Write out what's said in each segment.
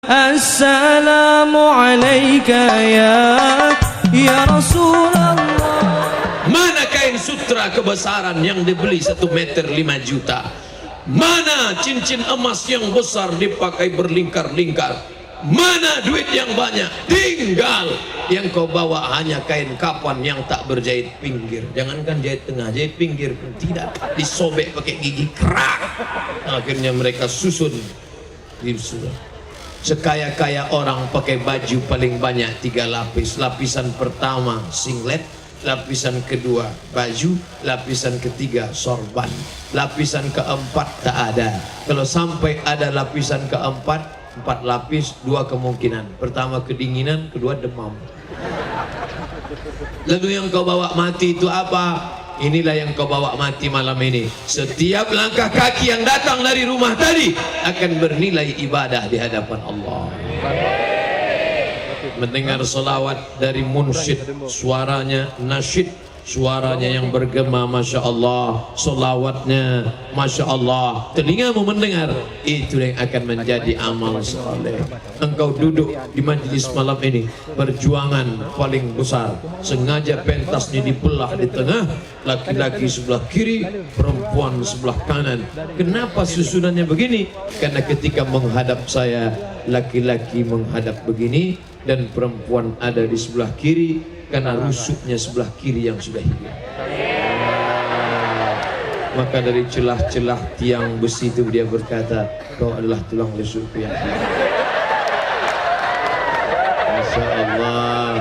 Assalamu alayka ya Rasulullah. Mana kain sutra kebesaran yang dibeli 1 meter 5 juta? Mana cincin emas yang besar dipakai berlingkar-lingkar? Mana duit yang banyak? Tinggal yang kau bawa hanya kain kapan yang tak berjahit pinggir. Jangankan jahit tengah, jahit pinggir pun tidak. Disobek pakai gigi kerak. Akhirnya mereka susun di surah. Sekaya-kaya orang pakai baju paling banyak 3 lapis. Lapisan pertama singlet, lapisan kedua baju, lapisan ketiga sorban, lapisan keempat tak ada. Kalau sampai ada lapisan keempat, 4 lapis, 2 kemungkinan. Pertama kedinginan, kedua demam. Lalu yang kau bawa mati itu apa? Inilah yang kau bawa mati malam ini. Setiap langkah kaki yang datang dari rumah tadi akan bernilai ibadah di hadapan Allah. Mendengar salawat dari munsyid, suaranya nasyid, suaranya yang bergema, Masya Allah, salawatnya Masya Allah, telingamu mendengar, itu yang akan menjadi amal soleh. Engkau duduk di majlis malam ini, perjuangan paling besar, sengaja pentasnya dibelah di tengah, laki-laki sebelah kiri, perempuan sebelah kanan. Kenapa susunannya begini? Karena ketika menghadap saya, laki-laki menghadap begini dan perempuan ada di sebelah kiri, karena rusuknya sebelah kiri yang sudah hilang. Maka dari celah-celah tiang besi itu dia berkata, kau adalah tulang rusukku yang hilang. Masya Allah.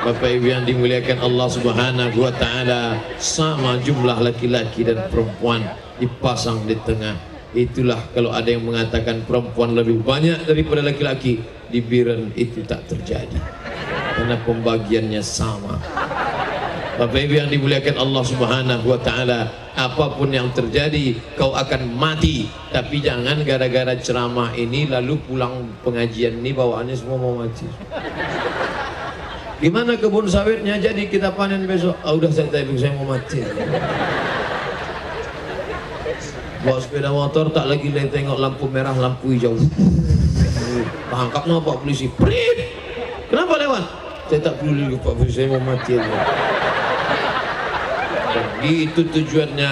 Bapak Ibu yang dimuliakan Allah Subhanahu wa Ta'ala, sama jumlah laki-laki dan perempuan dipasang di tengah. Itulah kalau ada yang mengatakan perempuan lebih banyak daripada laki-laki, di Biren itu tak terjadi, karena pembagiannya sama. Bapak Ibu yang dimuliakan Allah Subhanahu wa Ta'ala, apapun yang terjadi kau akan mati. Tapi jangan gara-gara ceramah ini lalu pulang pengajian ini bawaannya semua mau mati. Gimana kebun sawitnya jadi kita panen besok? Udah saya mau mati. Bawa sepeda motor tak lagi tengok lampu merah, lampu hijau. Tangkapnya Pak polisi. Prit. Kenapa lewat? Saya tak peduli Pak polisi, saya mau mati aja. Itu tujuannya.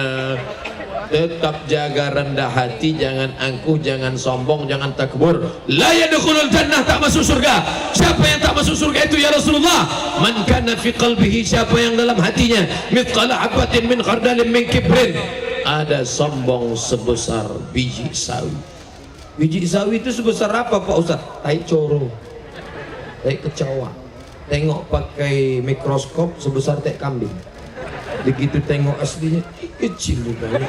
Tetap jaga rendah hati, jangan angkuh, jangan sombong, jangan takbur. La yadkhulul jannah, tak masuk surga. Siapa yang tak masuk surga itu ya Rasulullah? Man kana fi qalbihi, siapa yang dalam hatinya mithqala habatin min khardalin min kibrin, ada sombong sebesar biji sawi. Biji sawi itu sebesar apa Pak Ustaz? Tai coro, tai kecoa. Tengok pakai mikroskop sebesar tai kambing. Begitu tengok aslinya kecil juga.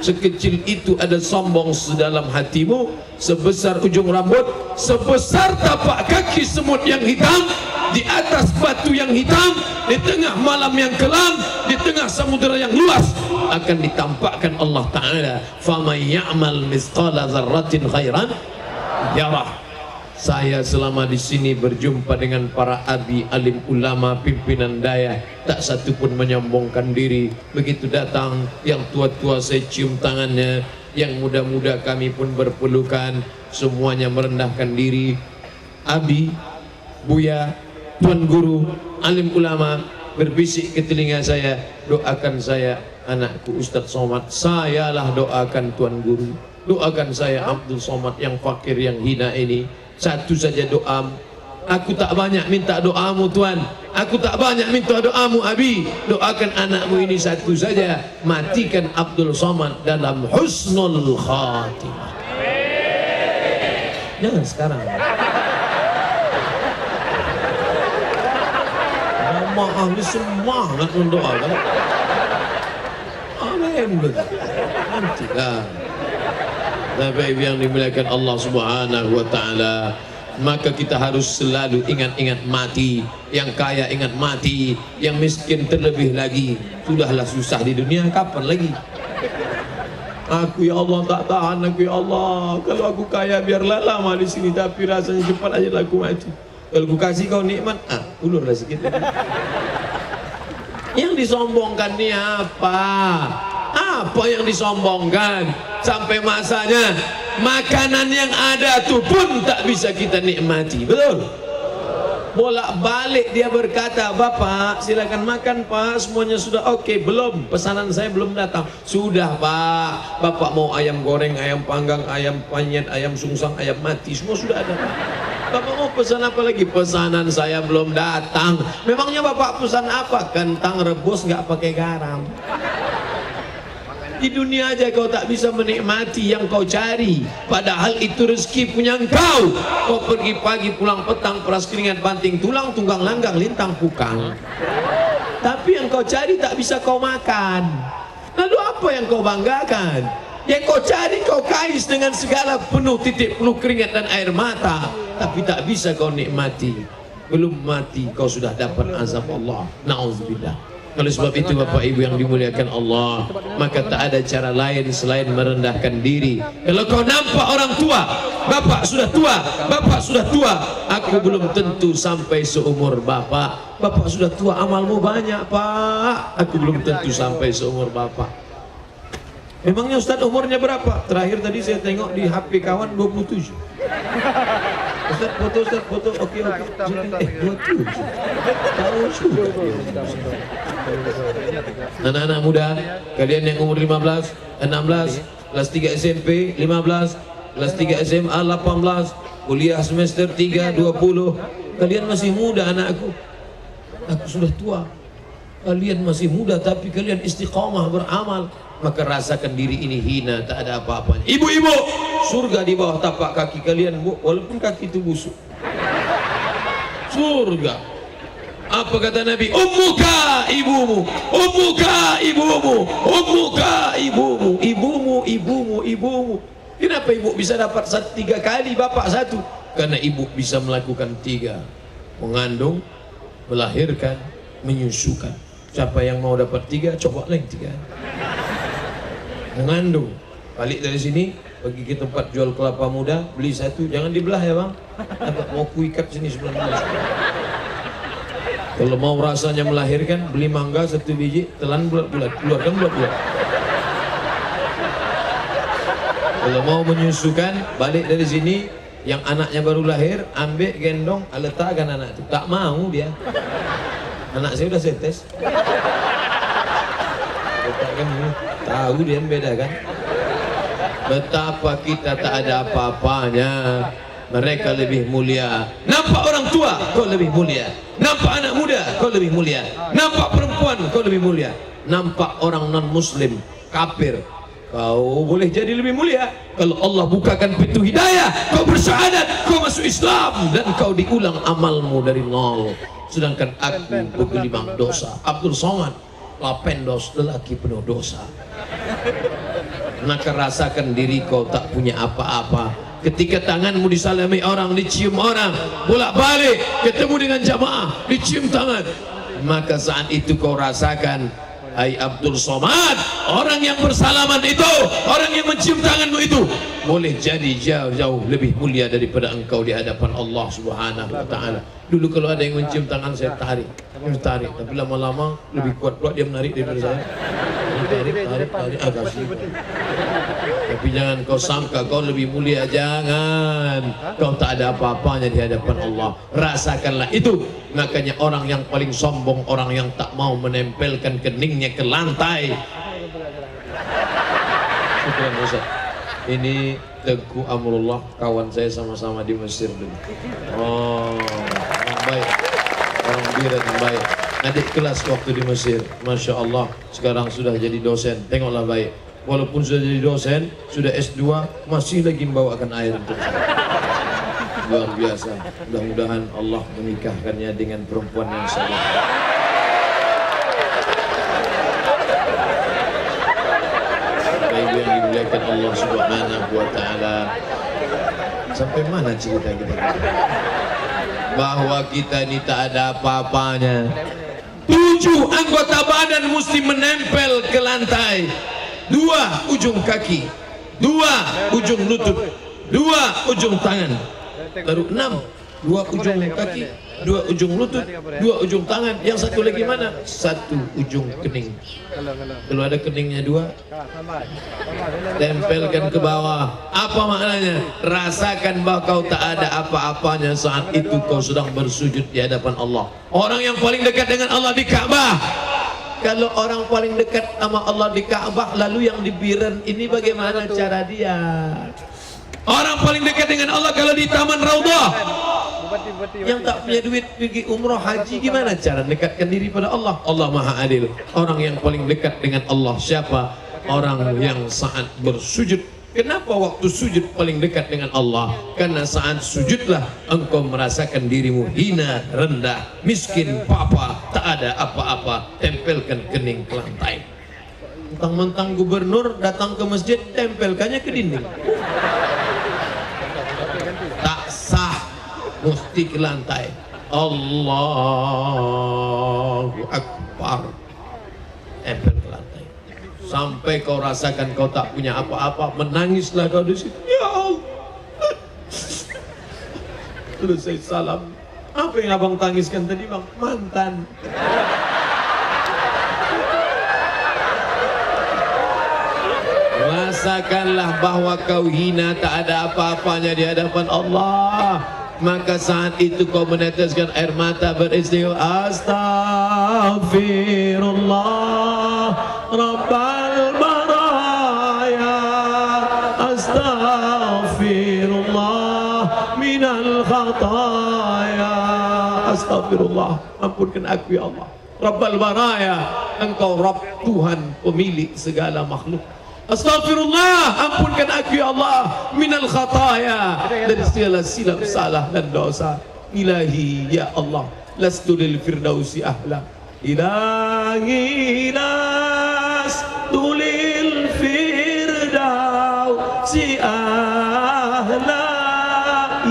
Sekecil itu ada sombong sedalam hatimu, sebesar ujung rambut, sebesar tapak kaki semut yang hitam, di atas batu yang hitam, di tengah malam yang kelam, di tengah samudera yang luas, akan ditampakkan Allah Ta'ala. Faman ya'mal mithqala dzarratin khairan yarah. Saya selama di sini berjumpa dengan para abi, alim, ulama, pimpinan daya, tak satu pun menyombongkan diri. Begitu datang yang tua-tua saya cium tangannya, yang muda-muda kami pun berpelukan, semuanya merendahkan diri. Abi, buya, tuan guru, alim ulama berbisik ke telinga saya, doakan saya anakku Ustadz Somad. Sayalah doakan tuan guru, doakan saya Abdul Somad yang fakir, yang hina ini. Satu saja doa. Aku tak banyak minta doamu Tuhan, aku tak banyak minta doamu Abi. Doakan anakmu ini satu saja, matikan Abdul Somad dalam husnul khatimah. Jangan sekarang. Jamaah ini semangat mendoakan. Amin. Nantilah. Bapak Ibu yang dimuliakan Allah Subhanahu wa Ta'ala, maka kita harus selalu ingat-ingat mati. Yang kaya ingat mati, yang miskin terlebih lagi. Sudahlah susah di dunia, kapan lagi? Aku ya Allah tak tahan, aku ya Allah. Kalau aku kaya biarlah lama di sini, tapi rasanya cepat aja aku mati. Kalau aku kasih kau nikmat, ulurlah sedikit. Yang disombongkan ini apa? Apa yang disombongkan? Sampai masanya makanan yang ada tu pun tak bisa kita nikmati. Betul? Bolak-balik dia berkata, Bapak silakan makan Pak, semuanya sudah oke. Belum, pesanan saya belum datang. Sudah Pak, Bapak mau ayam goreng, ayam panggang, ayam penyet, ayam sungsang, ayam mati, semua sudah ada Pak. Bapak mau pesan apa lagi? Pesanan saya belum datang. Memangnya Bapak pesan apa? Kentang rebus nggak pakai garam. Di dunia aja kau tak bisa menikmati yang kau cari, padahal itu rezeki punya engkau. Kau pergi pagi pulang petang, peras keringat banting tulang, tunggang langgang lintang pukang. Tapi yang kau cari tak bisa kau makan. Lalu apa yang kau banggakan? Yang kau cari kau kais dengan segala penuh titik, penuh keringat dan air mata, tapi tak bisa kau nikmati. Belum mati kau sudah dapat azab Allah. Na'udzubillah. Oleh sebab itu Bapak Ibu yang dimuliakan Allah, maka tak ada cara lain selain merendahkan diri. Kalau kau nampak orang tua, Bapak sudah tua, Bapak sudah tua, aku belum tentu sampai seumur Bapak. Bapak sudah tua, amalmu banyak Pak, aku belum tentu sampai seumur Bapak. Memangnya Ustaz umurnya berapa? Terakhir tadi saya tengok di HP kawan 27. Ustaz foto, oke. 27. Tahu juga. Anak-anak muda, kalian yang umur 15, 16, kelas 3 SMP, 15, kelas 3 SMA, 18, kuliah semester 3, 20. Kalian masih muda anakku. Aku sudah tua. Kalian masih muda tapi kalian istiqamah beramal. Maka rasakan diri ini hina, tak ada apa-apanya. Ibu-ibu, surga di bawah tapak kaki kalian, Bu, walaupun kaki itu busuk. Surga. Apa kata Nabi? Ummuka ibumu, ummuka ibumu, ummuka ibumu, ibumu. Kenapa ibu bisa dapat 3 kali, bapak 1? Karena ibu bisa melakukan 3. Mengandung, melahirkan, menyusukan. Siapa yang mau dapat 3, coba lagi 3. Mengandung, balik dari sini pergi ke tempat jual kelapa muda, beli 1, jangan dibelah ya bang, mau kuikat sini sebelah mana. Kalau mau rasanya melahirkan, beli mangga 1 biji, telan bulat-bulat, keluarkan bulat-bulat. Kalau mau menyusukan, balik dari sini, yang anaknya baru lahir, ambil gendong, letakkan anak itu. Tak mau dia. Anak saya udah saya tes. Letakkan ini. Tahu dia beda kan? Betapa kita tak ada apa-apanya, mereka lebih mulia. Nampak orang tua, kau lebih mulia. Nampak anak muda, kau lebih mulia. Nampak perempuan, kau lebih mulia. Nampak orang non muslim, kafir, kau boleh jadi lebih mulia. Kalau Allah bukakan pintu hidayah, kau bersyahadat, kau masuk Islam, dan kau diulang amalmu dari nol. Sedangkan aku bergelimang dosa. Abdul Somad, lapendos, lelaki penuh dosa. Maka rasakan diri kau tak punya apa-apa. Ketika tanganmu disalami orang, dicium orang, bolak-balik ketemu dengan jamaah, dicium tangan, maka saat itu kau rasakan, hai Abdul Somad, orang yang bersalaman itu, orang yang mencium tanganmu itu, boleh jadi jauh-jauh lebih mulia daripada engkau di hadapan Allah Subhanahu wa ta'ala. Dulu kalau ada yang mencium tangan saya tarik, tapi lama-lama lebih kuat dia menarik daripada saya. Tarik, kasih. Tapi jangan kau sangka kau lebih mulia, jangan. Kau tak ada apa-apanya di hadapan Allah. Rasakanlah itu. Makanya orang yang paling sombong, orang yang tak mau menempelkan keningnya ke lantai. Syukran Ustaz. Ini Teguh Amrullah, kawan saya sama-sama di Mesir dulu. Oh, orang baik, orang birat yang baik. Adik kelas waktu di Mesir, Masya Allah, sekarang sudah jadi dosen. Tengoklah baik, walaupun sudah jadi dosen, sudah S2, masih lagi membawakan air untuk saya. Luar biasa. Mudah-mudahan Allah menikahkannya dengan perempuan yang saleh. Baik yang dimuliakan Allah Subhanahu wa ta'ala. Sampai mana cerita kita? Bahwa kita ini tak ada apa-apanya. 7 anggota badan mesti menempel ke lantai. 2 ujung kaki, 2 ujung lutut, 2 ujung tangan. Baru 6 dua ujung kaki, dua ujung lutut, dua ujung tangan, yang satu lagi mana? Satu ujung kening. Kalau ada keningnya dua, tempelkan ke bawah. Apa maknanya? Rasakan bahwa kau tak ada apa-apanya saat itu kau sedang bersujud di hadapan Allah. Orang yang paling dekat dengan Allah di Ka'bah. Kalau orang paling dekat sama Allah di Ka'bah, lalu yang di Biren ini bagaimana cara dia? Orang paling dekat dengan Allah kalau di Taman Raudhah. Yang tak punya duit pergi umroh haji, gimana cara dekatkan diri pada Allah? Allah Maha Adil. Orang yang paling dekat dengan Allah siapa? Orang yang saat bersujud. Kenapa waktu sujud paling dekat dengan Allah? Karena saat sujudlah engkau merasakan dirimu hina, rendah, miskin, papa, tak ada apa-apa. Tempelkan kening ke lantai. Mentang-mentang gubernur datang ke masjid, tempelkannya ke dinding. Tak sah, mesti ke lantai. Allahu Akbar. Tempel ke lantai. Sampai kau rasakan kau tak punya apa-apa, menangislah kau di situ. Ya Allah. Selesai salam. Apa yang abang tangiskan tadi bang? Mantan. Rasakanlah bahwa kau hina, tak ada apa-apanya di hadapan Allah. Maka saat itu kau meneteskan air mata beristighfar. Astaghfirullah Rabbal baraya, astaghfirullah minal khataya. Astaghfirullah, ampunkan aku ya Allah. Rabbal baraya, engkau Rabb, Tuhan pemilik segala makhluk. Astaghfirullah, ampunkan aku ya Allah minal khataya, dari segala silap salah dan dosa. Ilahi ya Allah, lastu lil firdausi ahla. Ilahi lastu lil firdausi ahla.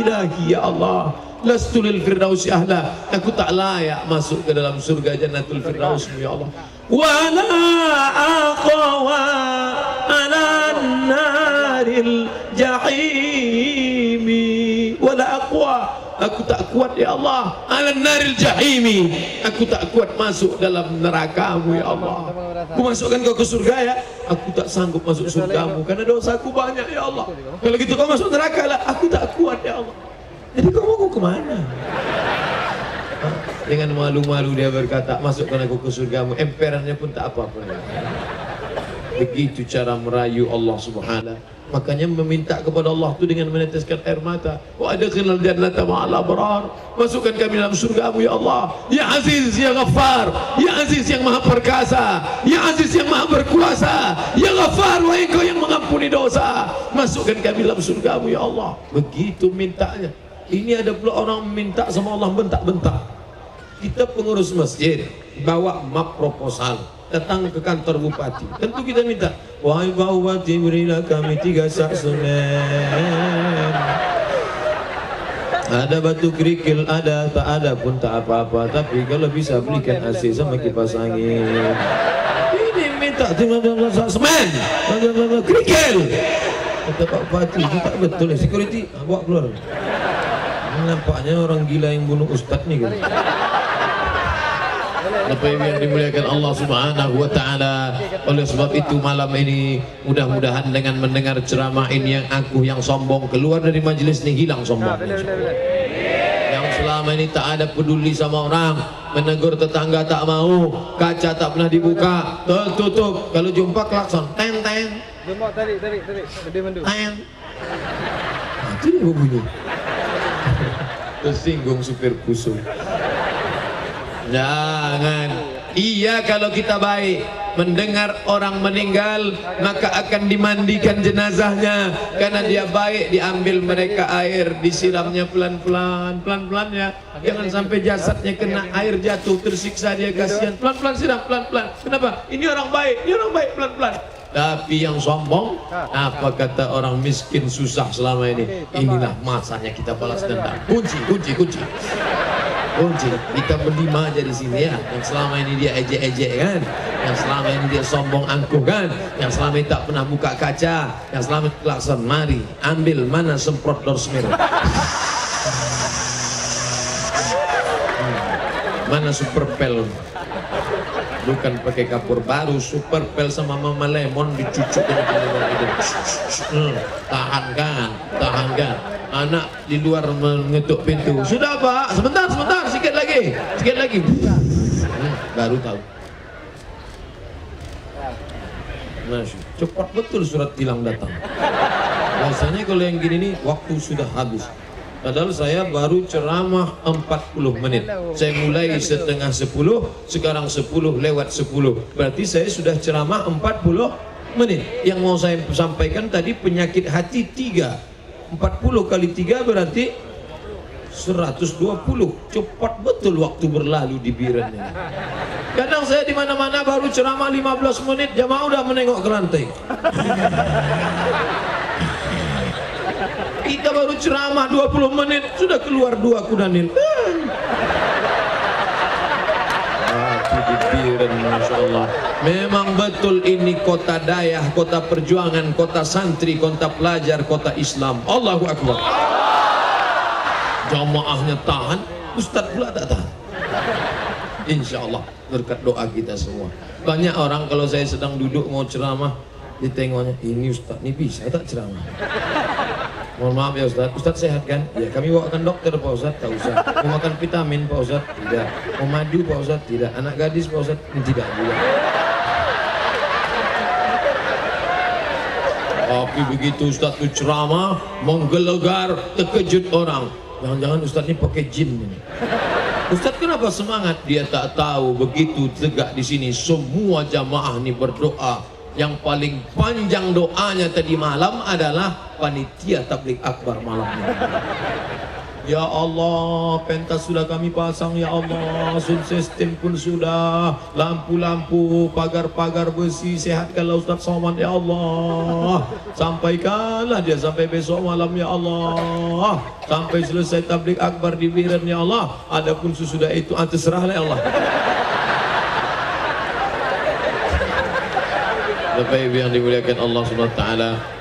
Ilahi ya Allah, lastu lil firdausi ahla. Aku tak layak masuk ke dalam surga jannatul firdaus ya Allah. Wala aqwa ala naril jahimi, wala aqwa, aku tak kuat ya Allah, ala naril jahimi, aku tak kuat masuk dalam neraka-Mu ya Allah. Ku masukkan kau ke surga ya, aku tak sanggup masuk surga-Mu karena dosaku banyak ya Allah. Kalau gitu kau masuk neraka lah, aku tak kuat ya Allah. Jadi kau mau kemana? Dengan malu-malu dia berkata, masukkan aku ke surga-Mu. Emperannya pun tak apa-apa. Begitu cara merayu Allah Subhanahu. Makanya meminta kepada Allah itu dengan meneteskan air mata. Wa adkhilnal jannata ma'al abrar. Masukkan kami dalam surga-Mu ya Allah. Ya Aziz, ya Ghaffar, ya Aziz yang Maha Perkasa, ya Aziz yang Maha Berkuasa, ya Ghaffar, wahai Engkau yang mengampuni dosa. Masukkan kami dalam surga-Mu ya Allah. Begitu mintanya. Ini ada pula orang minta sama Allah bentak-bentak. Kita pengurus masjid bawa map proposal, datang ke kantor bupati, tentu kita minta, wahai Pak Bupati, berilah kami 3 sak semen. Ada batu kerikil, ada, tak ada pun tak apa-apa, tapi kalau bisa belikan AC sama kipas angin. Ini minta 3 sak semen, kerikil. Kata Pak Bupati, itu tak betul ya, security bawa keluar. Nampaknya orang gila yang bunuh ustadz nih kan. Bapak yang dimuliakan Allah Subhanahu wa taala. Oleh sebab itu malam ini mudah-mudahan dengan mendengar ceramah ini yang aku yang sombong keluar dari majelis ini, hilang sombongnya. Yang selama ini tak ada peduli sama orang, menegur tetangga tak mau, kaca tak pernah dibuka, tertutup, kalau jumpa klakson ten ten. Tarik gede mandu. Ten. Itu dia bunyi. Tersinggung supir kusum. Jangan. Iya, kalau kita baik mendengar orang meninggal maka akan dimandikan jenazahnya, karena dia baik, diambil mereka air, disiramnya pelan-pelan, pelan-pelan ya, jangan sampai jasadnya kena air jatuh tersiksa, dia kasihan, pelan-pelan siram, pelan-pelan. Kenapa? Ini orang baik, pelan-pelan. Tapi yang sombong, apa kata orang miskin susah selama ini, inilah masanya kita balas dendam. Kunci. Kita berlima aja di sini ya. Yang selama ini dia ejek-ejek kan, yang selama ini dia sombong angkuh kan, yang selama ini tak pernah buka kaca, yang selama ini klakson. Mari ambil, mana semprot dorsmir. Mana Super Pel? Bukan pakai kapur baru, Super Pel sama Mama Lemon dicucuk dengan itu. Tahan kan. Anak di luar mengetuk pintu. Sudah Pak, sebentar, sikit lagi. Baru tahu. Nah, cepat betul surat tilang datang. Biasanya kalau yang gini nih waktu sudah habis. Padahal saya baru ceramah 40 menit. Saya mulai setengah 10, sekarang 10 lewat 10. Berarti saya sudah ceramah 40 menit. Yang mau saya sampaikan tadi penyakit hati 3. 40 kali 3 berarti 120. Cepat betul waktu berlalu di Biren ini. Kadang saya di mana-mana baru ceramah 15 menit, jamaah udah menengok ke lantai. Kita baru ceramah 20 menit sudah keluar 2 kuda nil. Di Biren, Masya Allah. Memang betul ini kota dayah, kota perjuangan, kota santri, kota pelajar, kota Islam. Allahu Akbar. Jamaahnya tahan, Ustadz pula tak tahan. Insya Allah berkat doa kita semua. Banyak orang kalau saya sedang duduk mau ceramah, ditengoknya, ini Ustadz ini bisa tak ceramah? Mohon maaf ya Ustadz sehat kan? Ya kami bawakan dokter Pak Ustadz, tak usah. Mau makan vitamin Pak Ustadz? Tidak. Mau madu Pak Ustadz? Tidak. Anak gadis Pak Ustadz? Tidak juga. Tapi begitu Ustadz itu ceramah, menggelegar, terkejut orang. Jangan-jangan Ustadz ini pakai jin ini. Ustadz kenapa semangat? Dia tak tahu begitu tegak di sini semua jamaah ini berdoa. Yang paling panjang doanya tadi malam adalah panitia tabligh akbar malamnya. Ya Allah, pentas sudah kami pasang ya Allah, sound system pun sudah, lampu-lampu, pagar-pagar besi, sehatkanlah Ustaz Somad ya Allah. Sampaikanlah dia sampai besok malam ya Allah. Sampai selesai tabligh akbar di Biren ya Allah. Adapun sesudah itu terserahlah ya Allah. Bapak Ibu yang dimuliakan Allah SWT,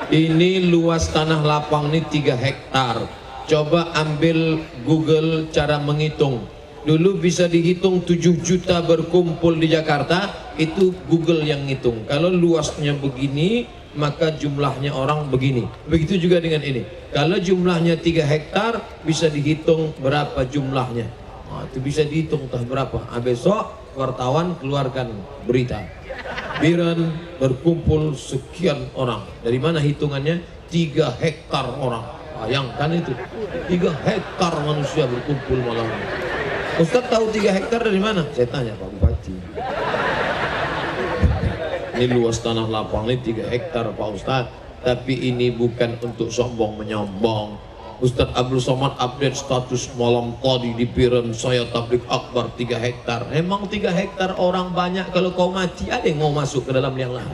ini luas tanah lapang ini 3 hektar. Coba ambil Google cara menghitung. Dulu bisa dihitung 7 juta berkumpul di Jakarta, itu Google yang ngitung. Kalau luasnya begini, maka jumlahnya orang begini. Begitu juga dengan ini. Kalau jumlahnya 3 hektar, bisa dihitung berapa jumlahnya. Nah, itu bisa dihitung entah berapa. Besok wartawan keluarkan berita. Biren berkumpul sekian orang. Dari mana hitungannya? 3 hektar orang. Bayangkan itu, 3 hektar manusia berkumpul malam ini. Ustaz tahu 3 hektar dari mana? Saya tanya Pak Bupati. Ini luas tanah lapang ini 3 hektar Pak Ustaz. Tapi ini bukan untuk sombong menyombong. Ustadz Abdul Somad update status malam tadi di Biren, saya tabligh akbar 3 hektar. Emang 3 hektar orang banyak, kalau kau mati ada yang mau masuk ke dalam liang lahat?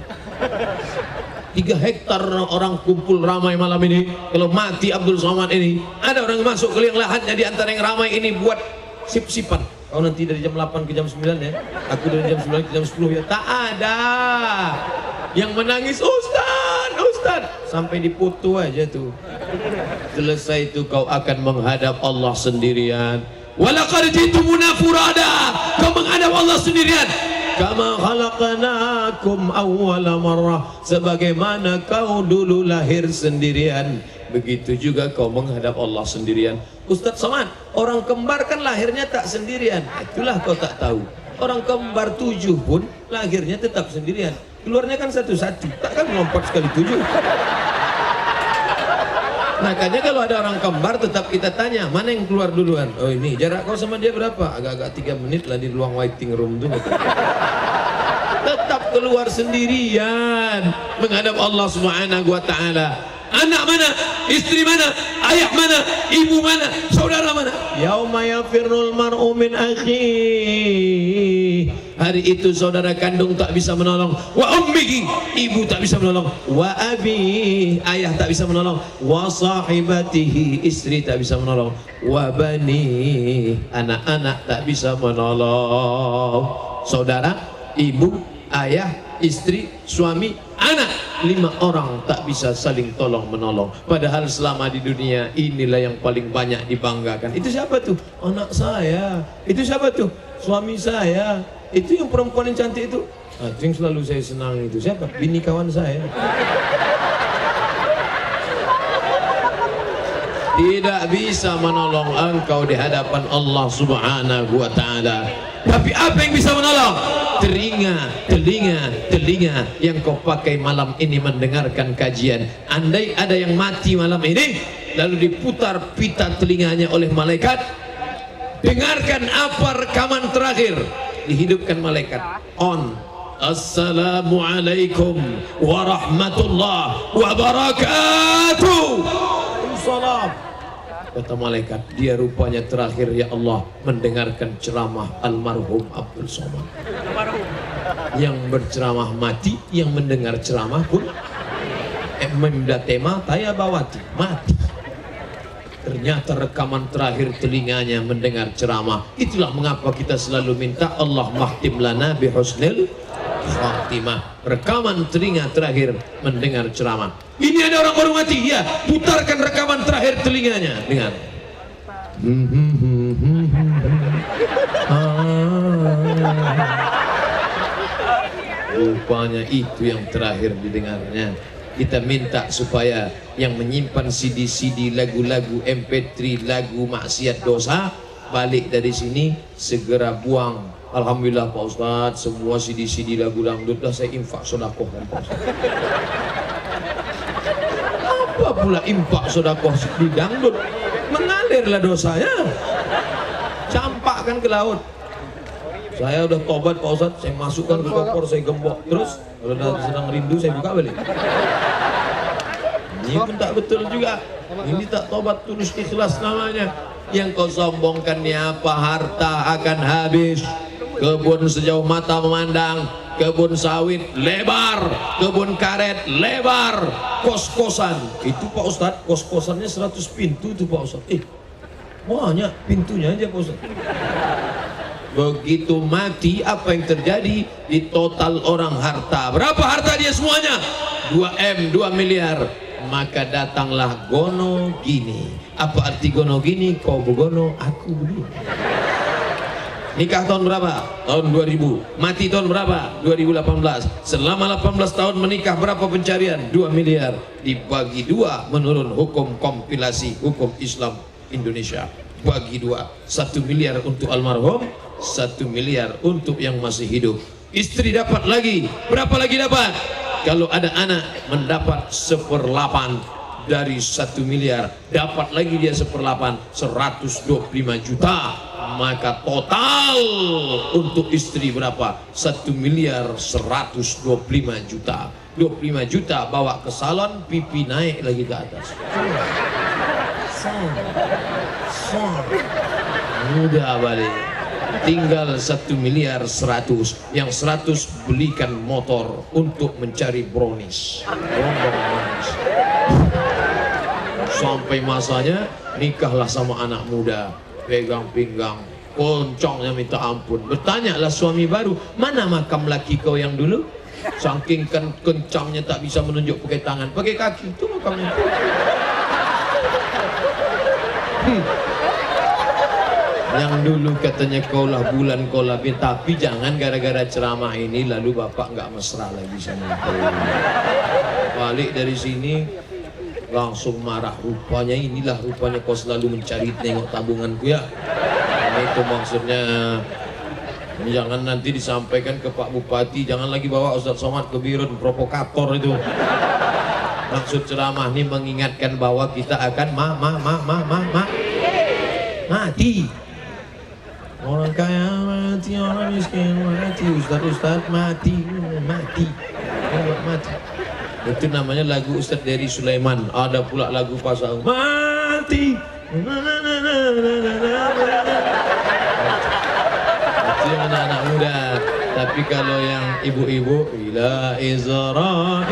3 hektar orang kumpul ramai malam ini. Kalau mati Abdul Somad ini, ada orang yang masuk ke liang lahatnya di antara yang ramai ini buat sip-sipan. Kau nanti dari jam 8 ke jam 9 ya, aku dari jam 9 ke jam 10 ya. Tak ada yang menangis Ustaz, sampai diputu aja tuh. Selesai itu kau akan menghadap Allah sendirian. Walaqad jitumuna furada, kau menghadap Allah sendirian. Kama khalaqnakum awwala marrah, sebagaimana kau dulu lahir sendirian, begitu juga kau menghadap Allah sendirian. Ustaz Somad, orang kembar kan lahirnya tak sendirian. Itulah kau tak tahu. Orang kembar 7 pun lahirnya tetap sendirian. Keluarnya kan satu-satu, takkan melompat sekali 7. Makanya kalau ada orang kembar tetap kita tanya, mana yang keluar duluan? Oh ini, jarak kau sama dia berapa? Agak-agak 3 menit lah di ruang waiting room tuh. Tetap keluar sendirian menghadap Allah Subhanahu wa Ta'ala. Anak mana? Istri mana? Ayah mana? Ibu mana? Saudara mana? Yauma yafirrul mar'u min akhihi. Hari itu saudara kandung tak bisa menolong. Wa ummihi, ibu tak bisa menolong. Wa abi, ayah tak bisa menolong. Wa sahibatihi, istri tak bisa menolong. Wa bani, anak-anak tak bisa menolong. Saudara, ibu, ayah, istri, suami, anak 5 orang tak bisa saling tolong menolong. Padahal selama di dunia inilah yang paling banyak dibanggakan. Itu siapa tuh? Anak saya. Itu siapa tuh? Suami saya. Itu yang perempuan yang cantik itu. Itu yang selalu saya senang itu. Siapa? Bini kawan saya. Tidak bisa menolong engkau di hadapan Allah Subhanahu wa ta'ala. Tapi apa yang bisa menolong? Telinga yang kau pakai malam ini mendengarkan kajian. Andai ada yang mati malam ini, lalu diputar pita telinganya oleh malaikat, dengarkan apa rekaman terakhir, dihidupkan malaikat. On. Assalamualaikum warahmatullahi wabarakatuh. Salam. Kata malaikat, dia rupanya terakhir ya Allah mendengarkan ceramah almarhum Abdul Somad. Yang berceramah mati, yang mendengar ceramah pun memdatema tayabawati, mati. Ternyata rekaman terakhir telinganya mendengar ceramah. Itulah mengapa kita selalu minta Allah mahtim lana bihusnil khatimah. Rekaman telinga terakhir mendengar ceramah. Ini ada orang baru mati, ya, putarkan rekaman terakhir telinganya. Dengar. Rupanya itu yang terakhir didengarnya. Kita minta supaya yang menyimpan CD-CD lagu-lagu MP3 lagu maksiat dosa balik dari sini segera buang. Alhamdulillah Pak Ustadz, semua CD-CD lagu dangdut dah saya infak sedekah kan Pak Ustadz. Apa pula infak sedekah di dangdut? Mengalirlah dosanya. Campakkan ke laut. Saya udah tobat Pak Ustadz, saya masukkan ke koper, saya gembok terus. Kalau udah sedang rindu saya buka balik. Ini pun tak betul juga. Ini tak tobat tulus ikhlas namanya. Yang kau sombongkan ni apa? Harta akan habis. Kebun sejauh mata memandang, kebun sawit lebar, kebun karet lebar, kos-kosan itu Pak Ustadz, kos-kosannya 100 pintu itu Pak Ustadz. Banyak pintunya aja Pak Ustadz. Begitu mati apa yang terjadi? Di total orang harta, berapa harta dia semuanya? 2M, 2 miliar. Maka datanglah gono gini. Apa arti gono gini? Kau begono, aku begini. Nikah tahun berapa? Tahun 2000. Mati tahun berapa? 2018. Selama 18 tahun menikah berapa pencarian? 2 miliar. Dibagi 2 menurut hukum kompilasi hukum Islam Indonesia. Bagi 2. 1 miliar untuk almarhum, 1 miliar untuk yang masih hidup. Istri dapat lagi. Berapa lagi dapat? Kalau ada anak mendapat 1/8 dari 1 miliar, dapat lagi dia 1/8, 125 juta. Maka total untuk istri berapa? 1 miliar 125 juta. 25 juta bawa ke salon, pipi naik lagi ke atas. Mudah balik. Tinggal 1 miliar 100. Yang 100 belikan motor untuk mencari brownies. Sampai masanya nikahlah sama anak muda, pegang pinggang, koncongnya minta ampun. Bertanyalah suami baru, mana makam laki kau yang dulu? Saking kencangnya tak bisa menunjuk pakai tangan, pakai kaki, itu makamnya. Yang dulu katanya kaulah bulan, kaulah bintang. Tapi jangan gara-gara ceramah ini lalu bapak nggak mesra lagi sama aku. Balik dari sini langsung marah. Rupanya inilah rupanya kau selalu mencari tengok tabunganku ya. Nah, itu maksudnya. Jangan nanti disampaikan ke Pak Bupati, jangan lagi bawa Ustadz Somad ke Birun, provokator itu. Maksud ceramah ini mengingatkan bahwa kita akan mati. Orang kaya mati, orang miskin mati, Ustadz mati. Itu namanya lagu Ustadz dari Sulaiman. Ada pula lagu pasal mati. Itu yang anak-anak muda. Tapi kalau yang ibu-ibu, ila Israel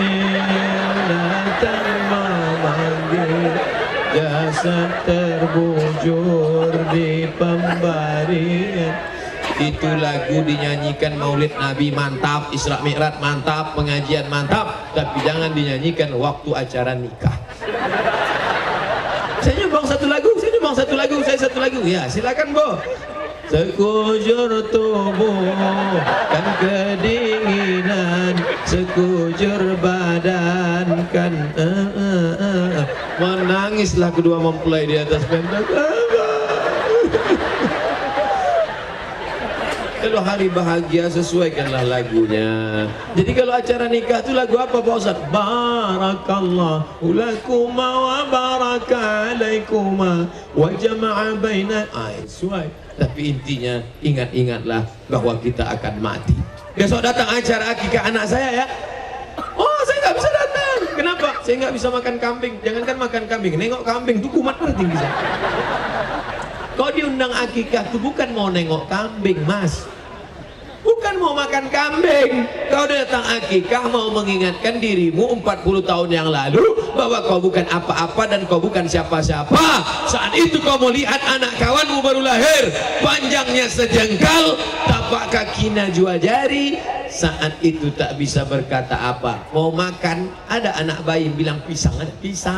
datang memanggil, jasad terbujur di pembarian, Itu lagu dinyanyikan Maulid Nabi mantap, Isra Mi'raj mantap, pengajian mantap, tapi jangan dinyanyikan waktu acara nikah. Saya nyumbang satu lagu, saya satu lagu. Ya, silakan, Bo. Sekujur tubuh kan kedinginan, sekujur badan kan menangislah kedua mempelai di atas pentas. Kalau hari bahagia sesuaikanlah lagunya. Jadi kalau acara nikah itu lagu apa Pak Ustaz? Barakallahu lakuma wa baraka alaikuma wa jama'a baina. Sesuai. Tapi intinya ingat-ingatlah bahwa kita akan mati. Besok datang acara akikah anak saya ya. Oh, saya nggak bisa datang. Kenapa? Saya nggak bisa makan kambing. Jangankan makan kambing, nengok kambing itu kumat berarti bisa. Kau diundang akikah itu bukan mau nengok kambing, Mas. Bukan mau makan kambing. Kau datang akikah mau mengingatkan dirimu 40 tahun yang lalu bahwa kau bukan apa-apa dan kau bukan siapa-siapa. Saat itu kau melihat anak kawanmu baru lahir, panjangnya sejengkal, tapak kakinya 2 jari. Saat itu tak bisa berkata apa. Mau makan, ada anak bayi bilang pisang, ada pisang.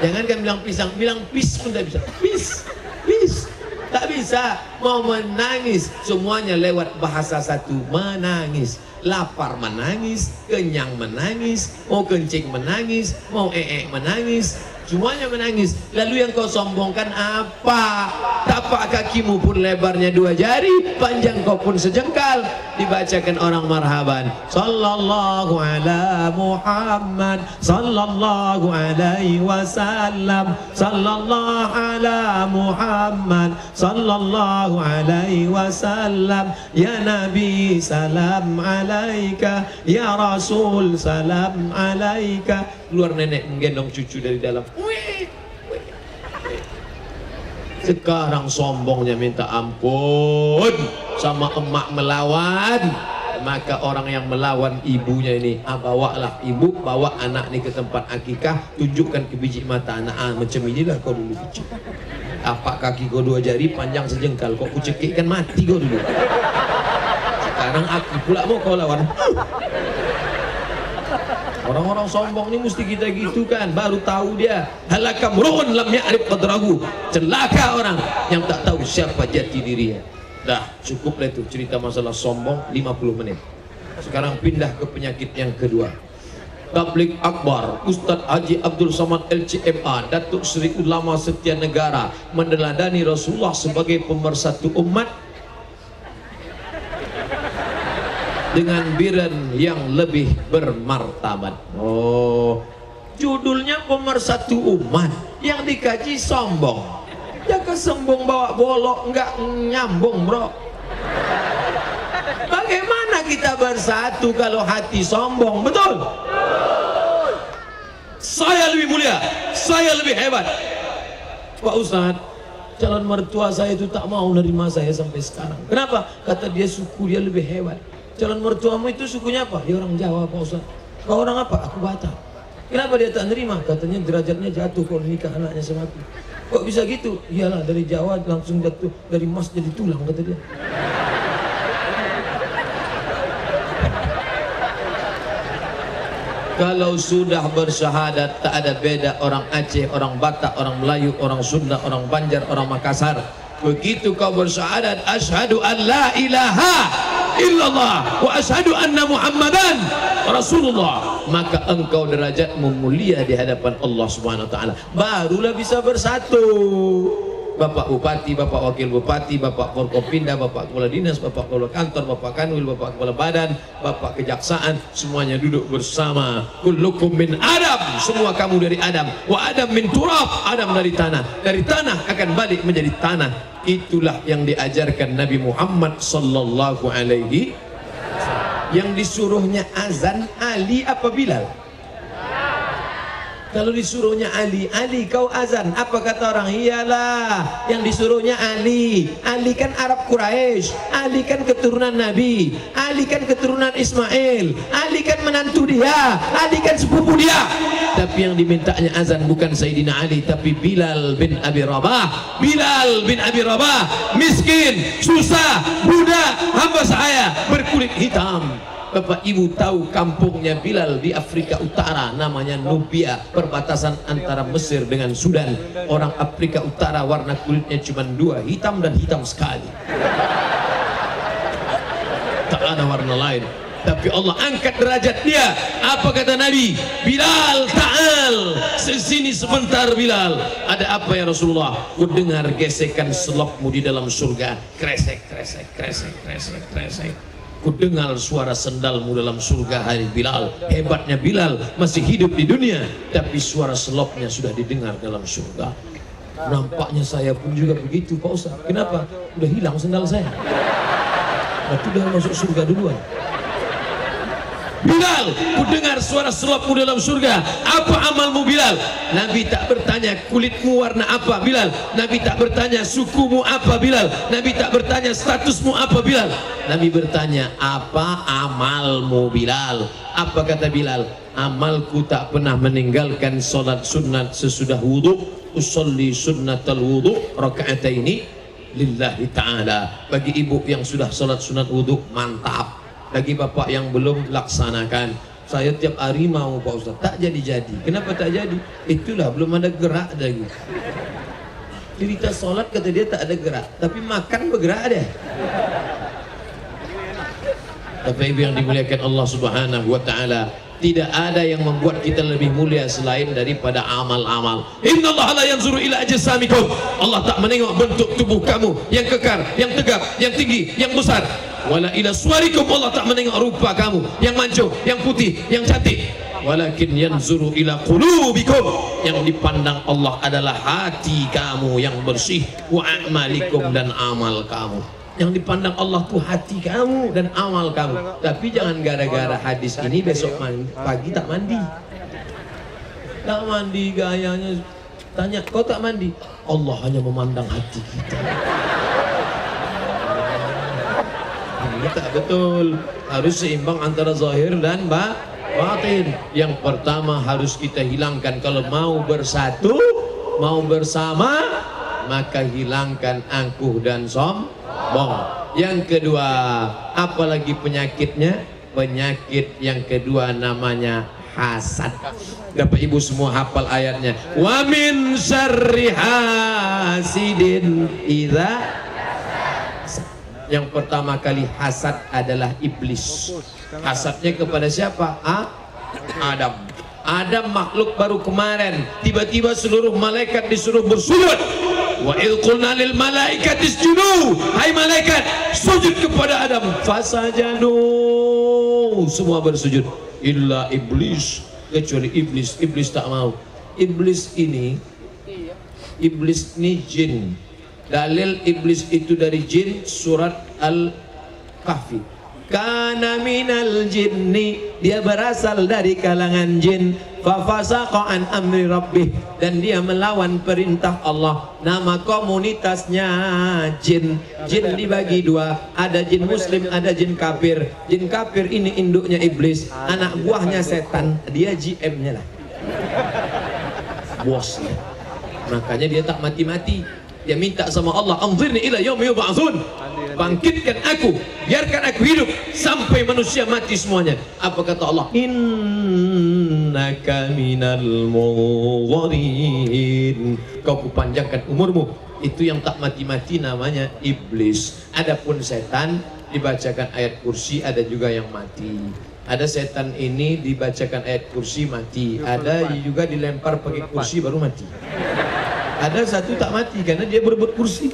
Jangan kan bilang pisang, bilang pis pun tak bisa. Pis, tak bisa. Mau menangis, semuanya lewat bahasa satu, menangis. Lapar menangis, kenyang menangis, mau kencing menangis, mau menangis, semuanya menangis. Lalu yang kau sombongkan apa? Tapak kakimu pun lebarnya 2 jari, panjang kau pun sejengkal. Dibacakan orang marhaban, sallallahu ala Muhammad, sallallahu alaihi wasallam, sallallahu ala Muhammad, sallallahu alaihi wasallam, ya Nabi salam alaika, ya Rasul salam alaika. Keluar nenek menggendong cucu dari dalam. Sekarang sombongnya minta ampun, sama emak melawan. Maka orang yang melawan ibunya ini, bawalah ibu, bawa anak ini ke tempat akikah, tunjukkan ke biji mata anak, macam inilah kau dulu kecil. Apa kaki kau 2 jari, panjang sejengkal, kau kucekikkan mati kau dulu. Sekarang aku pula mau kau lawan. Orang-orang sombong ini mesti kita gitu kan, baru tahu dia. Halakam ruhun lam ya'rif qadrahu. Celaka orang yang tak tahu siapa jati dirinya. Dah, cukuplah itu cerita masalah sombong 50 menit. Sekarang pindah ke penyakit yang kedua. Tabligh Akbar, Ustadz Haji Abdul Somad LCMA, Datuk Seri Ulama Setia Negara, meneladani Rasulullah sebagai pemersatu umat dengan biran yang lebih bermartabat. Oh, judulnya pemersatu umat, yang dikaji sombong. Jangan sombong bawa bolok, enggak nyambung bro. Bagaimana kita bersatu kalau hati sombong? Betul? Saya lebih mulia, saya lebih hebat. Pak Ustadz, calon mertua saya itu tak mau nerima saya sampai sekarang. Kenapa? Kata dia suku dia lebih hebat. Calon mertuamu itu sukunya apa? Dia orang Jawa Pak Ustaz. Kau orang apa? Aku Batak. Kenapa dia tak nerima? Katanya derajatnya jatuh kalau nikah anaknya sama aku. Kok bisa gitu? Iyalah, dari Jawa langsung jatuh, dari emas jadi tulang, kata dia. Kalau sudah bersyahadat tak ada beda orang Aceh, orang Batak, orang Melayu, orang Sunda, orang Banjar, orang Makassar. Begitu kau bersyahadat asyhadu an la ilaha illallah wa asyhadu anna Muhammadan Rasulullah, maka engkau derajatmu mulia di hadapan Allah Subhanahu wa taala. Barulah bisa bersatu. Bapak Bupati, Bapak Wakil Bupati, Bapak Forkopinda, Bapak Kepala Dinas, Bapak Kepala Kantor, Bapak Kanwil, Bapak Kepala Badan, Bapak Kejaksaan, semuanya duduk bersama. Kullukum min Adam, semua kamu dari Adam. Wa Adam min turab, Adam dari tanah. Dari tanah akan balik menjadi tanah. Itulah yang diajarkan Nabi Muhammad sallallahu alaihi wasallam. Yang disuruhnya azan Ali apa Bilal? Kalau disuruhnya Ali, Ali kau azan, apa kata orang? Iyalah, yang disuruhnya Ali. Ali kan Arab Quraisy, Ali kan keturunan Nabi, Ali kan keturunan Ismail, Ali kan menantu dia, Ali kan sepupu dia. Tapi yang dimintanya azan bukan Sayyidina Ali, tapi Bilal bin Abi Rabah. Bilal bin Abi Rabah, miskin, susah, budak, hamba saya, berkulit hitam. Bapak Ibu tahu kampungnya Bilal di Afrika Utara, namanya Nubia, perbatasan antara Mesir dengan Sudan. Orang Afrika Utara warna kulitnya cuma dua, hitam dan hitam sekali. Tak ada warna lain. Tapi Allah angkat derajat dia. Apa kata Nabi? Bilal, ta'al, sesini sebentar Bilal. Ada apa ya Rasulullah? Ku dengar gesekan selopmu di dalam surga. Kresek, kresek, kresek, kresek, kresek. Ku dengar suara sendalmu dalam surga. Hai Bilal, hebatnya Bilal masih hidup di dunia, tapi suara selopnya sudah didengar dalam surga. Nampaknya saya pun juga begitu Pak Ustaz. Kenapa? Udah hilang sendal saya. Berarti udah masuk surga duluan. Bilal, ku dengar suara selopmu dalam surga. Apa amalmu Bilal? Nabi tak bertanya kulitmu warna apa Bilal. Nabi tak bertanya sukumu apa Bilal. Nabi tak bertanya statusmu apa Bilal. Nabi bertanya apa amalmu Bilal. Apa kata Bilal? Amalku tak pernah meninggalkan solat sunat sesudah wudhu. Usolli sunnatal wudhu raka'ataini lillahi ta'ala. Bagi ibu yang sudah solat sunat wudhu, mantap. Bagi bapak yang belum, laksanakan. Saya tiap hari mau Pak Ustaz, tak jadi-jadi. Kenapa tak jadi? Itulah belum ada gerak lagi. Cerita sholat kata dia tak ada gerak, tapi makan bergerak ada. Bapak Ibu yang dimuliakan Allah Subhanahu wa taala, tidak ada yang membuat kita lebih mulia selain daripada amal-amal. Innallaha la yanzuru ila ajsamikum. Allah tak menengok bentuk tubuh kamu yang kekar, yang tegap, yang tinggi, yang besar. Wala ila suwarikum, Allah tak menengok rupa kamu yang mancung, yang putih, yang cantik. Walakin yanzuru ila qulubikum, yang dipandang Allah adalah hati kamu yang bersih, wa a'malikum, dan amal kamu. Yang dipandang Allah tuh hati kamu dan amal kamu. Tapi jangan gara-gara hadis ini besok pagi tak mandi. Tak mandi gayanya. Tanya, kau tak mandi? Allah hanya memandang hati kita. Ini tak betul. Harus seimbang antara zahir dan batin. Yang pertama harus kita hilangkan. Kalau mau bersatu, mau bersama, maka hilangkan angkuh dan sombong. Yang kedua, apalagi penyakitnya? Penyakit yang kedua namanya hasad. Bapak Ibu semua hafal ayatnya. Wa min syarri hasidin idza. Yang pertama kali hasad adalah iblis. Hasadnya kepada siapa? Adam. Adam makhluk baru kemarin. Tiba-tiba seluruh malaikat disuruh bersujud. Wa idh qulna lil malaikati isjudu. Hai malaikat, sujud kepada Adam. Fasajadu. Semua bersujud. Illa iblis. Kecuali iblis. Iblis tak mau. Iblis ini jin. Dalil iblis itu dari jin, surat Al-Kahfi. Kana minal jinni, dia berasal dari kalangan jin. Fafasaqa an amri rabbih, dan dia melawan perintah Allah. Nama komunitasnya jin. Jin dibagi dua, ada jin muslim, ada jin kafir. Jin kafir ini induknya iblis, anak buahnya setan, dia GM-nya lah, bosnya. Makanya dia tak mati-mati. Dia minta sama Allah, anzirni ila yaumi yub'atsun, bangkitkan aku, biarkan aku hidup sampai manusia mati semuanya. Apa kata Allah? Innaka minal munzirin, kau kupanjangkan umurmu. Itu yang tak mati-mati namanya iblis. Adapun setan dibacakan ayat kursi, ada juga yang mati. Ada setan ini dibacakan ayat kursi mati, ada juga dilempar pakai kursi baru mati. Ada satu tak mati karena dia berebut kursi.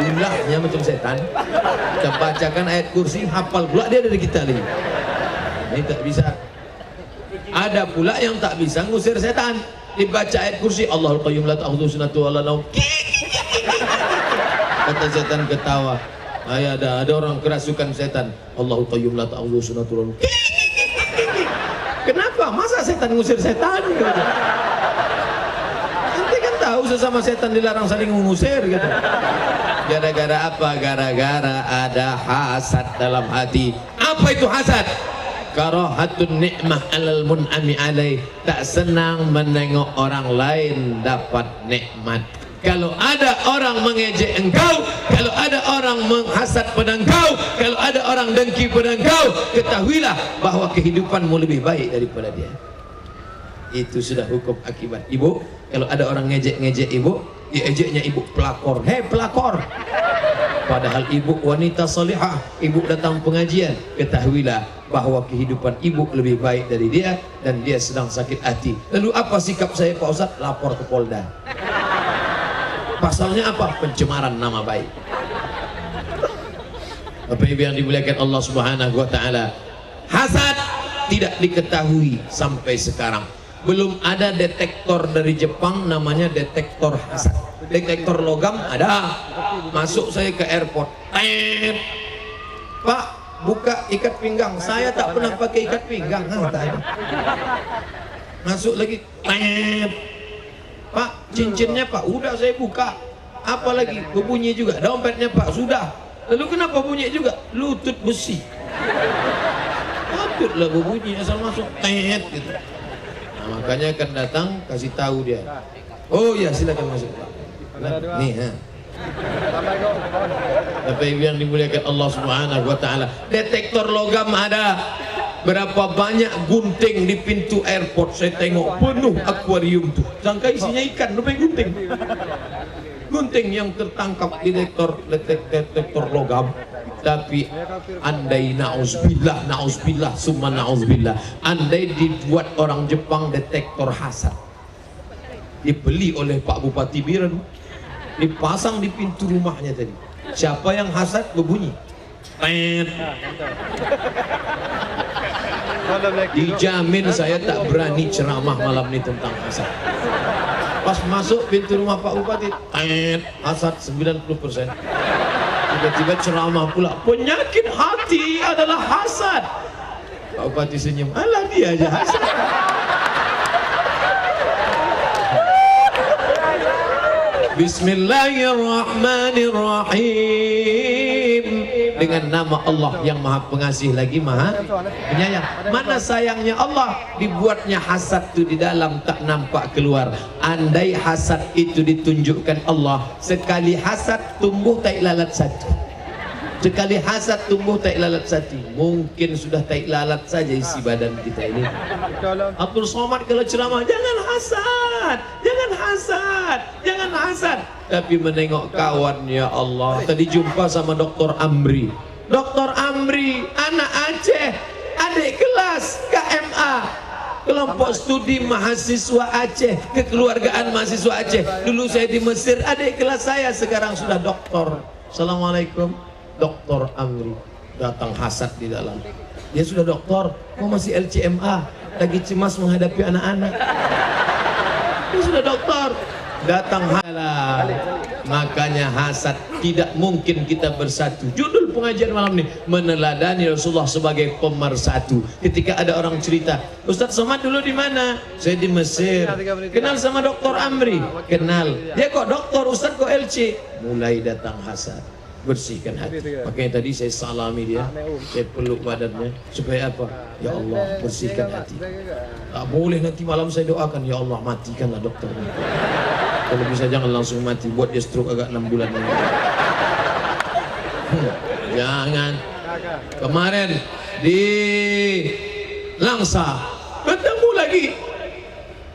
Ulahnya macam setan. Kita bacakan ayat kursi, hafal pula dia dari kita ini. Ini tak bisa. Ada pula yang tak bisa ngusir setan. Dibaca ayat kursi, Allahul Qayyum la ta'khudhuhu sinatun wa la naum. Kata setan ketawa. Ada orang kerasukan setan. Allahu qayyum la ta'khudhuhu sinatun wa la nawm. Kenapa? Masa setan ngusir setan? Nanti kan tahu sesama setan dilarang saling mengusir gitu. Gara-gara apa? Gara-gara ada hasad dalam hati. Apa itu hasad? Karahatun ni'mah alal mun'ami alaih. Tak senang menengok orang lain dapat nikmat. Kalau ada orang mengejek engkau, kalau ada orang menghasad pada engkau, kalau ada orang dengki pada engkau, ketahuilah bahwa kehidupanmu lebih baik daripada dia. Itu sudah hukum akibat. Ibu, kalau ada orang ngejek-ngejek ibu, ya ejeknya ibu pelakor. Hei pelakor. Padahal ibu wanita salihah, ibu datang pengajian, ketahuilah bahwa kehidupan ibu lebih baik dari dia dan dia sedang sakit hati. Lalu apa sikap saya Pak Ustadz? Lapor ke Polda. Pasalnya apa? Pencemaran nama baik. Bapak Ibu yang dimuliakan Allah Subhanahu wa taala, hasad tidak diketahui sampai sekarang. Belum ada detektor dari Jepang namanya detektor hasad. Detektor logam ada. Masuk saya ke airport. Pak, buka ikat pinggang. Saya tak pernah pakai ikat pinggang. Masuk lagi. Pak, cincinnya Pak, udah saya buka. Apa lagi? Berbunyi juga. Dompetnya Pak, sudah. Lalu kenapa bunyi juga? Lutut besi. Patutlah berbunyi asal masuk. Gitu. Nah, makanya akan datang kasih tahu dia. Oh ya, silakan masuk Pak. Nih, Bapak Ibu yang dimuliakan Allah Subhanahu wa taala, detektor logam ada. Berapa banyak gunting di pintu airport saya tengok penuh akuarium tuh. Sangka isinya ikan, rupanya gunting. Gunting yang tertangkap di detektor logam. Tapi andai na'uzubillah, summa na'uzubillah, andai dibuat orang Jepang detektor hasad, dibeli oleh Pak Bupati Biren, dipasang di pintu rumahnya tadi. Siapa yang hasad berbunyi. Dijamin saya tak berani ceramah malam ini tentang hasad. Pas masuk pintu rumah Pak Bupati, hasad 90%. Tiba-tiba ceramah pula, penyakit hati adalah hasad. Pak Bupati senyum, alah dia aja hasad. Bismillahirrahmanirrahim. Dengan nama Allah yang maha pengasih lagi maha penyayang. Mana sayangnya Allah, dibuatnya hasad itu di dalam tak nampak keluar. Andai hasad itu ditunjukkan Allah, sekali hasad tumbuh tai lalat satu. Sekali hasad tumbuh tai lalat satu. Mungkin sudah tai lalat saja isi badan kita ini. Abdul Somad kalau ceramah, jangan hasad, jangan hasad, jangan hasad. Tapi menengok kawan, ya Allah. Tadi jumpa sama Dr. Amri. Dr. Amri, anak Aceh, adik kelas KMA, kelompok studi mahasiswa Aceh, kekeluargaan mahasiswa Aceh. Dulu saya di Mesir, adik kelas saya sekarang sudah doktor. Assalamualaikum. Dr. Amri, datang hasad di dalam. Dia sudah doktor, kok masih LCMA, lagi cemas menghadapi anak-anak. Dia sudah doktor, datang halah. Makanya hasad tidak mungkin kita bersatu. Judul pengajian malam ini, meneladani Rasulullah sebagai pemersatu. Ketika ada orang cerita, Ustadz Somad dulu di mana? Saya di Mesir. Kenal sama Dr. Amri? Kenal. Dia kok doktor, Ustadz kok LC? Mulai datang hasad. Bersihkan hati. Makanya tadi saya salami dia, saya peluk badannya supaya apa? Ya Allah, bersihkan hati. Tak boleh nanti malam saya doakan, ya Allah matikanlah dokternya. Kalau bisa jangan langsung mati, buat dia stroke agak 6 bulan lagi. Jangan. Kemarin di Langsa ketemu lagi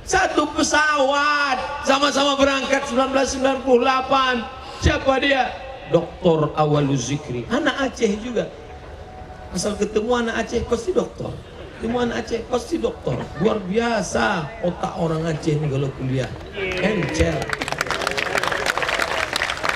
satu pesawat, sama-sama berangkat 1998. Siapa dia? Doktor Awalul Zikri, anak Aceh juga. Asal ketemu anak Aceh pasti doktor. Ketemu anak Aceh pasti doktor. Luar biasa otak orang Aceh ini kalau kuliah. Encer.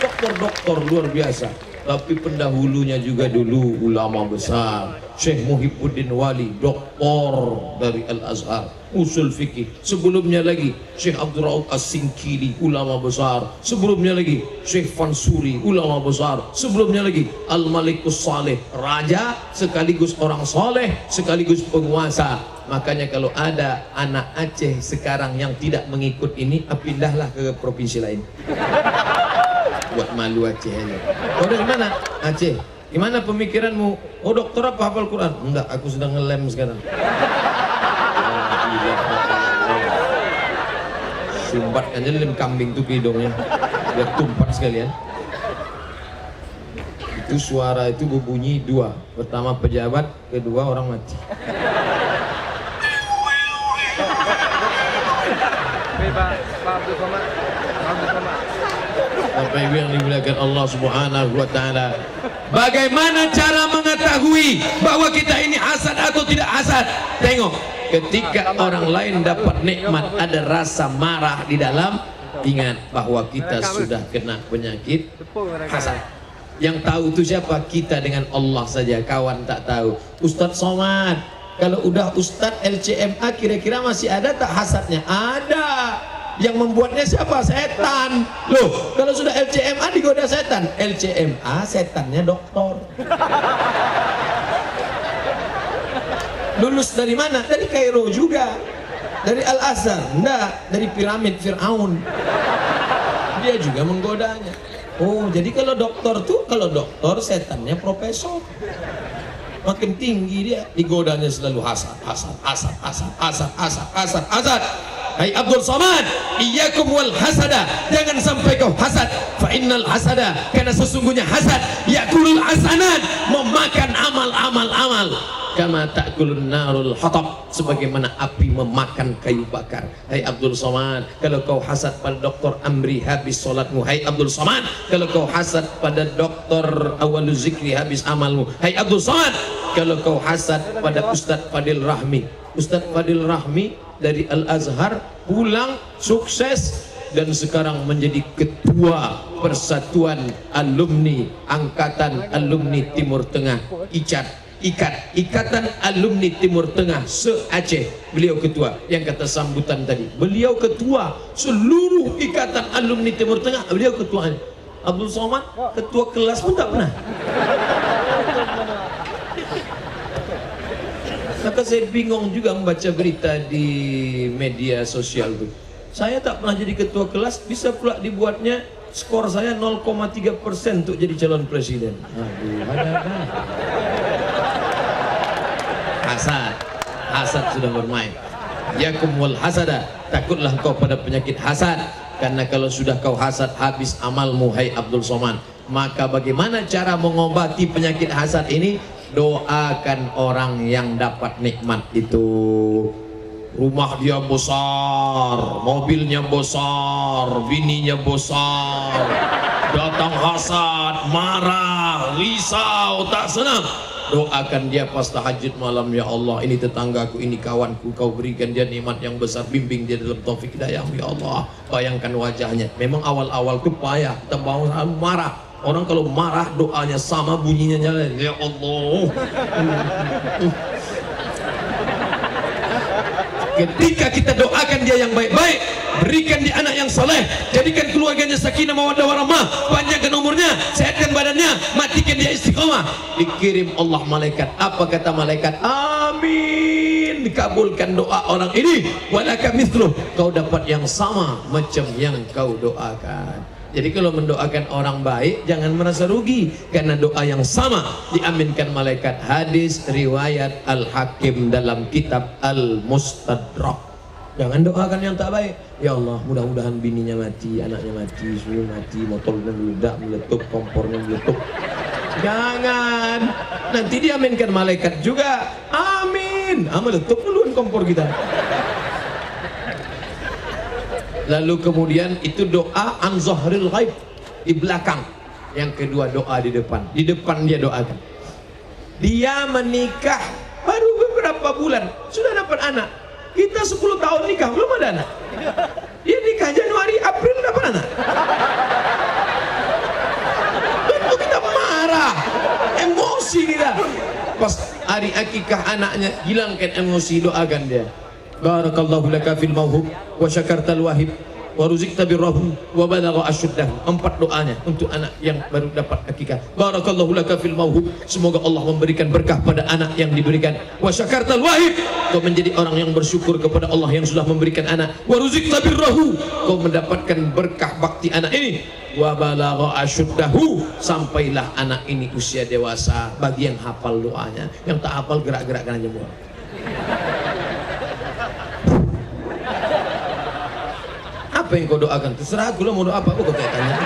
Doktor-doktor luar biasa. Tapi pendahulunya juga dulu ulama besar. Syekh Muhibbuddin Wali, doktor dari Al-Azhar. usul fikih. Sebelumnya lagi Syekh Abdul Rauf As-Sinkili, ulama besar. Sebelumnya lagi Syekh Fansuri, ulama besar. Sebelumnya lagi Al-Malikus Saleh, raja sekaligus orang soleh sekaligus penguasa. Makanya kalau ada anak Aceh sekarang yang tidak mengikut ini, pindahlah ke provinsi lain. Buat malu Aceh aja. Kau dari mana? Aceh. Gimana pemikiranmu? Oh, dokter apa, hafal Quran? Enggak, aku sedang ngelem sekarang. Sumbat aja lem kambing tuh ke hidungnya, biar tumpat sekalian. Itu suara itu berbunyi dua. Pertama pejabat, kedua orang mati. Bapak Ibu yang dimuliakan Allah Subhanahu wa taala. Bagaimana cara mengetahui bahwa kita ini hasad atau tidak hasad? Tengok, ketika orang lain dapat nikmat ada rasa marah di dalam, ingat bahwa kita sudah kena penyakit hasad. Yang tahu itu siapa? Kita dengan Allah saja, kawan tak tahu. Ustadz Somad, kalau udah Ustadz LCMA kira-kira masih ada tak hasadnya? Ada. Yang membuatnya siapa? Setan. Loh, kalau sudah LCMA digoda setan. LCMA setannya doktor. Lulus dari mana? Dari Kairo juga. Dari Al-Azhar? Enggak, dari piramid Fir'aun. Dia juga menggodanya. Oh, jadi kalau doktor tuh, kalau doktor setannya profesor. Makin tinggi dia, digodanya selalu hasad, hasad, hasad, hasad, hasad, hasad, hasad, hasad. Hai Abdul Somad, iyyakum wal hasada, jangan sampai kau hasad. Fa innal hasada, karena sesungguhnya hasad yakulul hasanat, memakan amal-amal. Kama ta'kulun narul hatab, sebagaimana api memakan kayu bakar. Hai Abdul Somad, kalau kau hasad pada Dr. Amri, habis solatmu. Hai Abdul Somad, kalau kau hasad pada Dr. Awalul Zikri, habis amalmu. Hai Abdul Somad, kalau kau hasad pada Ustadz Fadil Rahmi. Ustadz Fadil Rahmi dari Al-Azhar pulang sukses dan sekarang menjadi ketua Persatuan Alumni Angkatan Alumni Timur Tengah, Ikatan Alumni Timur Tengah se-Aceh. Beliau ketua. Yang kata sambutan tadi, beliau ketua seluruh Ikatan Alumni Timur Tengah, beliau ketuanya. Abdul Somad ketua kelas pun tak pernah. Maka saya bingung juga membaca berita di media sosial itu. Saya tak pernah jadi ketua kelas, bisa pula dibuatnya skor saya 0,3% untuk jadi calon presiden. Aduh, ada. Hasad sudah bermain. Yakum wal hasada, takutlah kau pada penyakit hasad, karena kalau sudah kau hasad habis amalmu. Hai Abdul Somad, maka bagaimana cara mengobati penyakit hasad ini? Doakan orang yang dapat nikmat itu. Rumah dia besar, mobilnya besar, bininya besar, datang hasad, marah, risau, tak senang. Doakan dia pas tahajud malam, ya Allah, ini tetanggaku, ini kawanku, kau berikan dia nikmat yang besar, bimbing dia dalam taufik hidayah, ya Allah. Bayangkan wajahnya. Memang awal-awal itu payah, kita bawa marah. Orang kalau marah doanya sama, bunyinya jalan, ya Allah. Ketika kita doakan dia yang baik-baik, berikan dia anak yang soleh, jadikan keluarganya sakinah mawaddah warahmah, panjangkan umurnya, sehatkan badannya, matikan dia istiqomah, dikirim Allah malaikat. Apa kata malaikat? Amin, dikabulkan doa orang ini. Walaka mithluh, kau dapat yang sama macam yang kau doakan. Jadi kalau mendoakan orang baik jangan merasa rugi, karena doa yang sama diaminkan malaikat. Hadis riwayat Al-Hakim dalam kitab Al-Mustadrak. Jangan doakan yang tak baik. Ya Allah, mudah-mudahan bininya mati, anaknya mati, semua mati, motornya meledak, meletup, kompornya meletup. Jangan. Nanti diaminkan malaikat juga. Amin. Meletup duluan kompor kita. Lalu kemudian itu doa an zahril ghaib, di belakang. Yang kedua doa di depan. Di depan dia doakan. Dia menikah baru beberapa bulan sudah dapat anak. Kita 10 tahun nikah belum ada anak. Dia nikah Januari, April dapat anak. Tentu kita marah, emosi kita. Pas hari akikah anaknya, hilangkan emosi, doakan dia. barakallahu laka fil mauhub wa syakartal wahib wa ruzikta birrahu wa balagha asyuddah. 4 doanya untuk anak yang baru dapat akikah. Barakallahu laka fil mauhub, semoga Allah memberikan berkah pada anak yang diberikan. Wa syakartal wahib, kau menjadi orang yang bersyukur kepada Allah yang sudah memberikan anak. Wa ruzikta birrahu, kau mendapatkan berkah bakti anak ini. Wa balagha asyuddahu, sampailah anak ini usia dewasa. Bagi yang hafal doanya, yang tak hafal gerak-gerakkan aja mulut. Apa yang kau doakan? Terserah aku lah, mau doa apa kau tanya.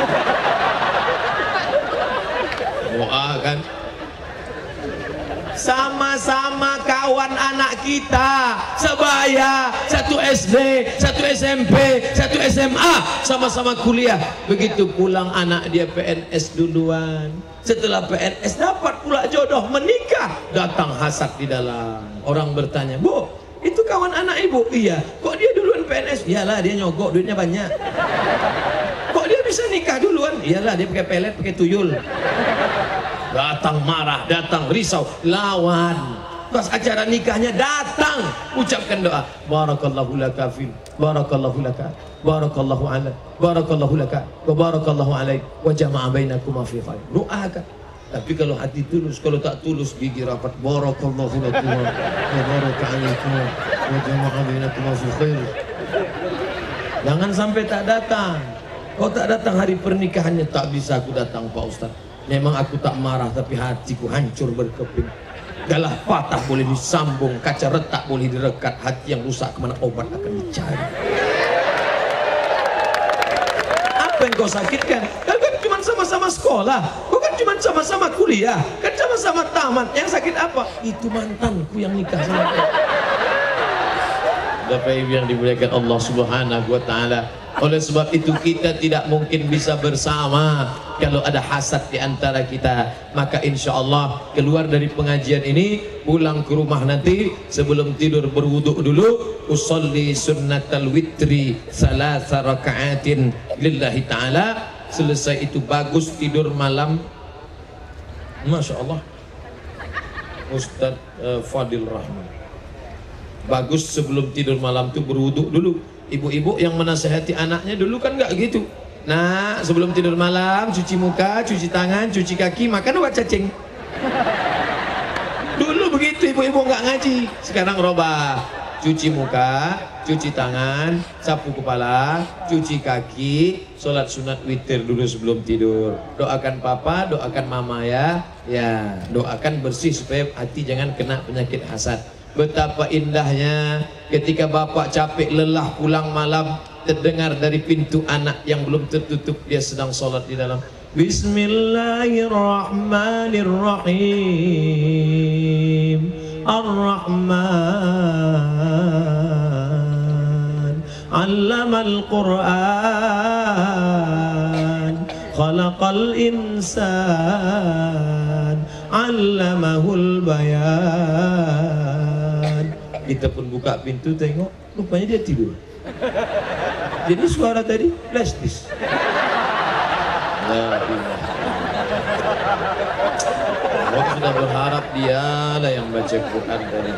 Doakan. Sama-sama kawan anak kita, sebaya, 1 SD, 1 SMP, 1 SMA, sama-sama kuliah. Begitu pulang anak dia PNS duluan. Setelah PNS dapat pula jodoh, menikah. Datang hasad di dalam. Orang bertanya, "Bu, itu kawan anak ibu?" "Iya." "Kok dia duluan PNS?" "Iyalah, dia nyogok, duitnya banyak." "Kok dia bisa nikah duluan?" "Iyalah, dia pakai pelet, pakai tuyul." Datang marah, datang risau, lawan. Pas acara nikahnya datang, ucapkan doa. Barakallahu laka fil, barakallahu laka, barakallahu ala, barakallahu laka, wa barakallahu alaik, wa jama'a bainakuma fi khair. Doakan. Tapi kalau hati tulus, kalau tak tulus gigi rapat. Barakallahu lakum wa baraka alaikum wa jama'a bainakuma fi khair. Jangan sampai tak datang. Kau tak datang hari pernikahannya, tak bisa aku datang Pak Ustaz. Memang aku tak marah, tapi hatiku hancur berkeping. Galah patah boleh disambung, kaca retak boleh direkat, hati yang rusak kemana obat akan dicari. Apa yang kau sakitkan? Kau kan cuma sama-sama sekolah, kau kan cuma sama-sama kuliah, kan sama-sama tamat. Yang sakit apa? Itu mantanku yang nikah sama kau. Bapak Ibu yang dimuliakan Allah Subhanahu wa Ta'ala. Oleh sebab itu kita tidak mungkin bisa bersama kalau ada hasad di antara kita. Maka insya Allah keluar dari pengajian ini, pulang ke rumah nanti sebelum tidur berwuduk dulu, usolli sunnatal witri salasa raka'atin lillahi ta'ala. Selesai itu bagus tidur malam. Masya Allah, Ustaz Fadil Rahman, bagus sebelum tidur malam itu berwuduk dulu. Ibu-ibu yang menasehati anaknya dulu kan nggak gitu. Nah, sebelum tidur malam cuci muka, cuci tangan, cuci kaki, makan obat cacing. Dulu begitu ibu-ibu nggak ngaji. Sekarang robah. Cuci muka, cuci tangan, sapu kepala, cuci kaki, sholat sunat witir dulu sebelum tidur. Doakan papa, doakan mama ya. Ya, doakan bersih supaya hati jangan kena penyakit hasad. Betapa indahnya ketika bapak capek lelah pulang malam, terdengar dari pintu anak yang belum tertutup, dia sedang sholat di dalam. Bismillahirrahmanirrahim. Ar-Rahman 'allamal Qur'an, khalaqal insan, 'allamahul bayan. Kita pun buka pintu tengok, rupanya dia tidur. Jadi suara tadi flash disk. Allah sudah berharap dialah yang baca Quran tadi.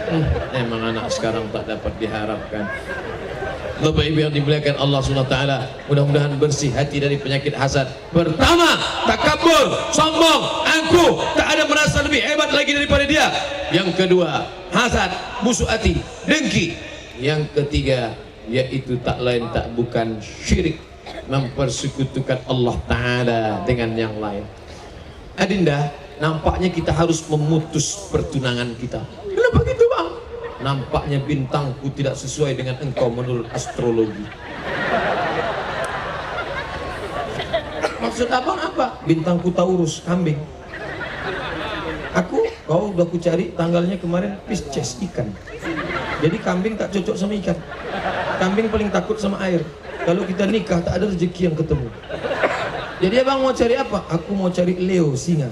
Memang anak sekarang tak dapat diharapkan. Bapak Ibu yang dimuliakan Allah SWT, mudah-mudahan bersih hati dari penyakit hasad. Pertama, takabur, sombong, angkuh, tak ada merasa lebih hebat lagi daripada dia. Yang kedua, hasad, busuk hati, dengki. Yang ketiga, yaitu tak lain tak bukan syirik, mempersekutukan Allah Ta'ala dengan yang lain. Adinda, nampaknya kita harus memutus pertunangan kita. Kenapa gitu bang? Nampaknya bintangku tidak sesuai dengan engkau menurut astrologi. Maksud abang apa? Bintangku Taurus, kambing. Kau udah ku cari tanggalnya kemarin Pisces, ikan. Jadi kambing tak cocok sama ikan. Kambing paling takut sama air. Kalau kita nikah tak ada rezeki yang ketemu. Jadi abang mau cari apa? Aku mau cari Leo, singa.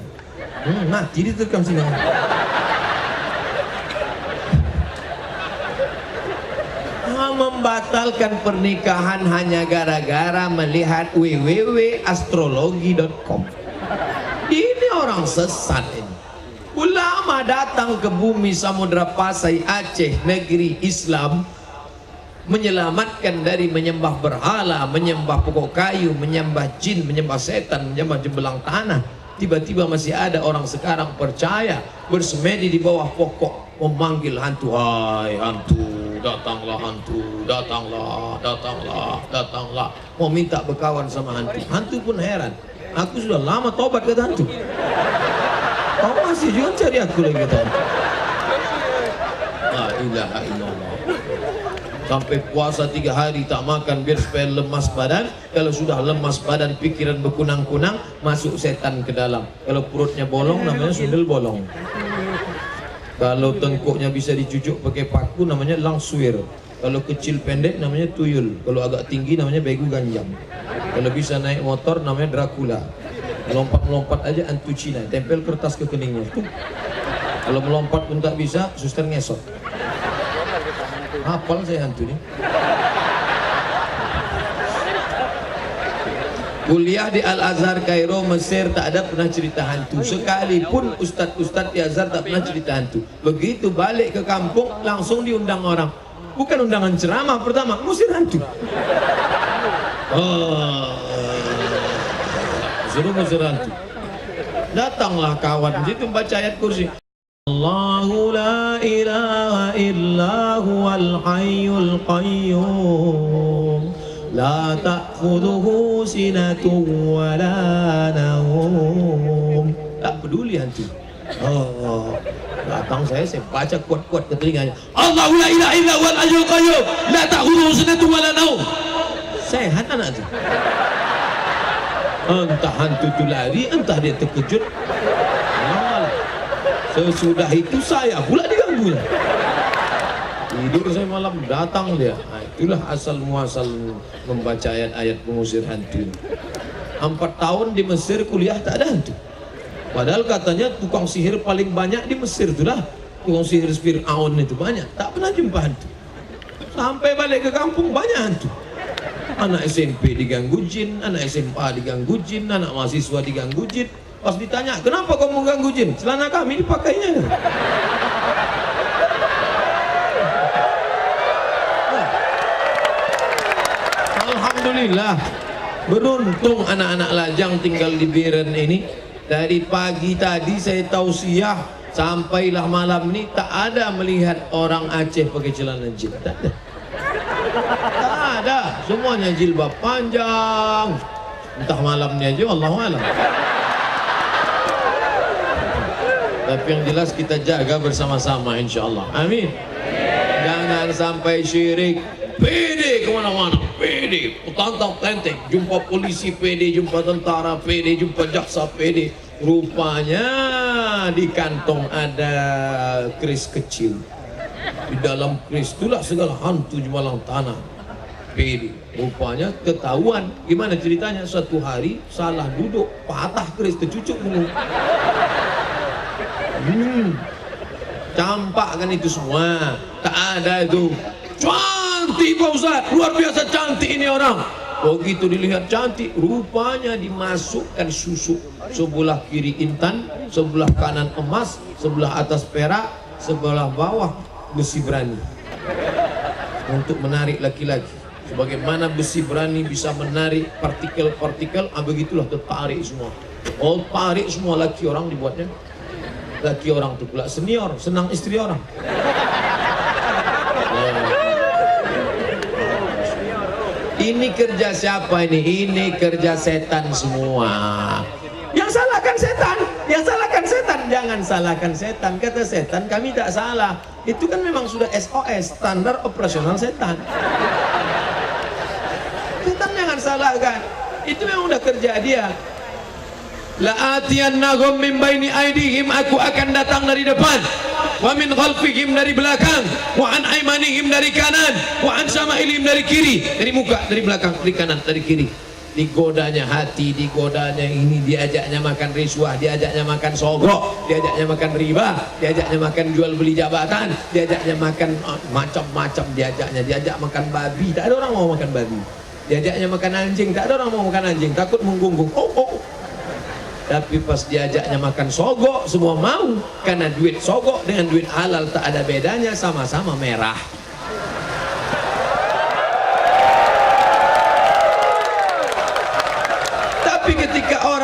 Mati diterkam singa. Membatalkan pernikahan hanya gara-gara melihat www.astrologi.com. Ini orang sesat ini. Ulama datang ke bumi Samudra Pasai Aceh, negeri Islam, menyelamatkan dari menyembah berhala, menyembah pokok kayu, menyembah jin, menyembah setan, menyembah jembelang tanah. Tiba-tiba masih ada orang sekarang percaya, bersemedi di bawah pokok, memanggil hantu, hai hantu, datanglah hantu, datanglah, datanglah, datanglah, mau minta berkawan sama hantu. Hantu pun heran, aku sudah lama tobat kata hantu, kau masih juga cari aku lagi kata hantu. La ilaha illallah. Sampai puasa 3 hari tak makan biar supaya lemas badan. Kalau sudah lemas badan, pikiran berkunang-kunang, masuk setan ke dalam. Kalau perutnya bolong namanya sundel bolong. Kalau tengkuknya bisa dicucuk pakai paku namanya langswir. Kalau kecil pendek namanya tuyul. Kalau agak tinggi namanya begu ganjam. Kalau bisa naik motor namanya Dracula. Melompat-melompat aja hantu Cina, tempel kertas ke keningnya. Kalau melompat pun tak bisa, suster ngesot. Hafal saya hantu nih. Kuliah di Al-Azhar Kairo Mesir tak ada pernah cerita hantu. Sekalipun ustadz-ustadz di Azhar tak pernah cerita hantu. Begitu balik ke kampung langsung diundang orang. Bukan undangan ceramah pertama, musir hantu. Suruh musir hantu. Datanglah kawan situ baca ayat kursi. Allahu la ilaha illa huwal hayyul qayyum la ta'khudhuhu sinatun wa la nawm. Tak peduli hantu. Datang saya baca kuat-kuat ke telinganya. Allahu la ilaha illa huwal hayyul qayyum la ta'khudhuhu sinatun wa la nawm. Sehat anak itu. Entah hantu itu lari, entah dia terkejut. Sesudah itu saya pula diganggunya. Tidur saya malam, datang dia. Nah, itulah asal muasal membaca ayat-ayat pengusir hantu. 4 tahun di Mesir kuliah tak ada hantu. Padahal katanya tukang sihir paling banyak di Mesir itulah. Tukang sihir Fir'aun itu banyak. Tak pernah jumpa hantu. Sampai balik ke kampung banyak hantu. Anak SMP diganggu jin, anak SMA diganggu jin, anak mahasiswa diganggu jin. Pas ditanya, kenapa kau mengganggu jin? Celana kami dipakainya. Alhamdulillah, beruntung anak-anak lajang tinggal di Biren ini. Dari pagi tadi saya tausiah sampailah malam ini tak ada melihat orang Aceh pakai celana jin. Tak ada. Tak ada. Semuanya jilbab panjang. Entah malamnya aja, Allahu a'lam. Tapi yang jelas kita jaga bersama-sama insyaallah. Amin. Jangan sampai syirik. PD kemana-mana, PD, tantang tenteng, jumpa polisi PD, jumpa tentara PD, jumpa jaksa PD. Rupanya di kantong ada keris kecil. Di dalam keris itulah segala hantu jemalang tanah PD. Rupanya ketahuan. Gimana ceritanya? Suatu hari salah duduk, patah keris, tercucuk mulut. Campak kan itu semua. Tak ada itu. Cantik Pak Ustaz, luar biasa cantik ini orang. Begitu dilihat cantik, rupanya dimasukkan susu. Sebelah kiri intan, sebelah kanan emas, sebelah atas perak, sebelah bawah besi berani. Untuk menarik laki-laki. Sebagaimana besi berani bisa menarik partikel-partikel, begitulah tertarik semua. Oh, tarik semua laki orang dibuatnya. Laki orang itu pula senior, senang istri orang. Ini kerja siapa ini? Ini kerja setan semua. Yang salahkan setan, yang salahkan setan. Jangan salahkan setan. Kata setan, kami tak salah. Itu kan memang sudah SOS, standar operasional setan. Setan jangan salahkan. Itu memang udah kerja dia. La'atiyannahum min baini aydihim, aku akan datang dari depan, wa min khalfihim dari belakang, wa an aymanihim dari kanan, wa an syama'ilihim dari kiri, dari muka, dari belakang, dari kanan, dari kiri. Digodanya hati, digodanya ini, diajaknya makan riswah, diajaknya makan sogok, diajaknya makan riba, diajaknya makan jual beli jabatan, diajaknya makan macam-macam, diajak makan babi. Tak ada orang mau makan babi. Diajaknya makan anjing, tak ada orang mau makan anjing, takut menggunggung. Tapi pas diajaknya makan sogok, semua mau. Karena duit sogok dengan duit halal tak ada bedanya, sama-sama merah.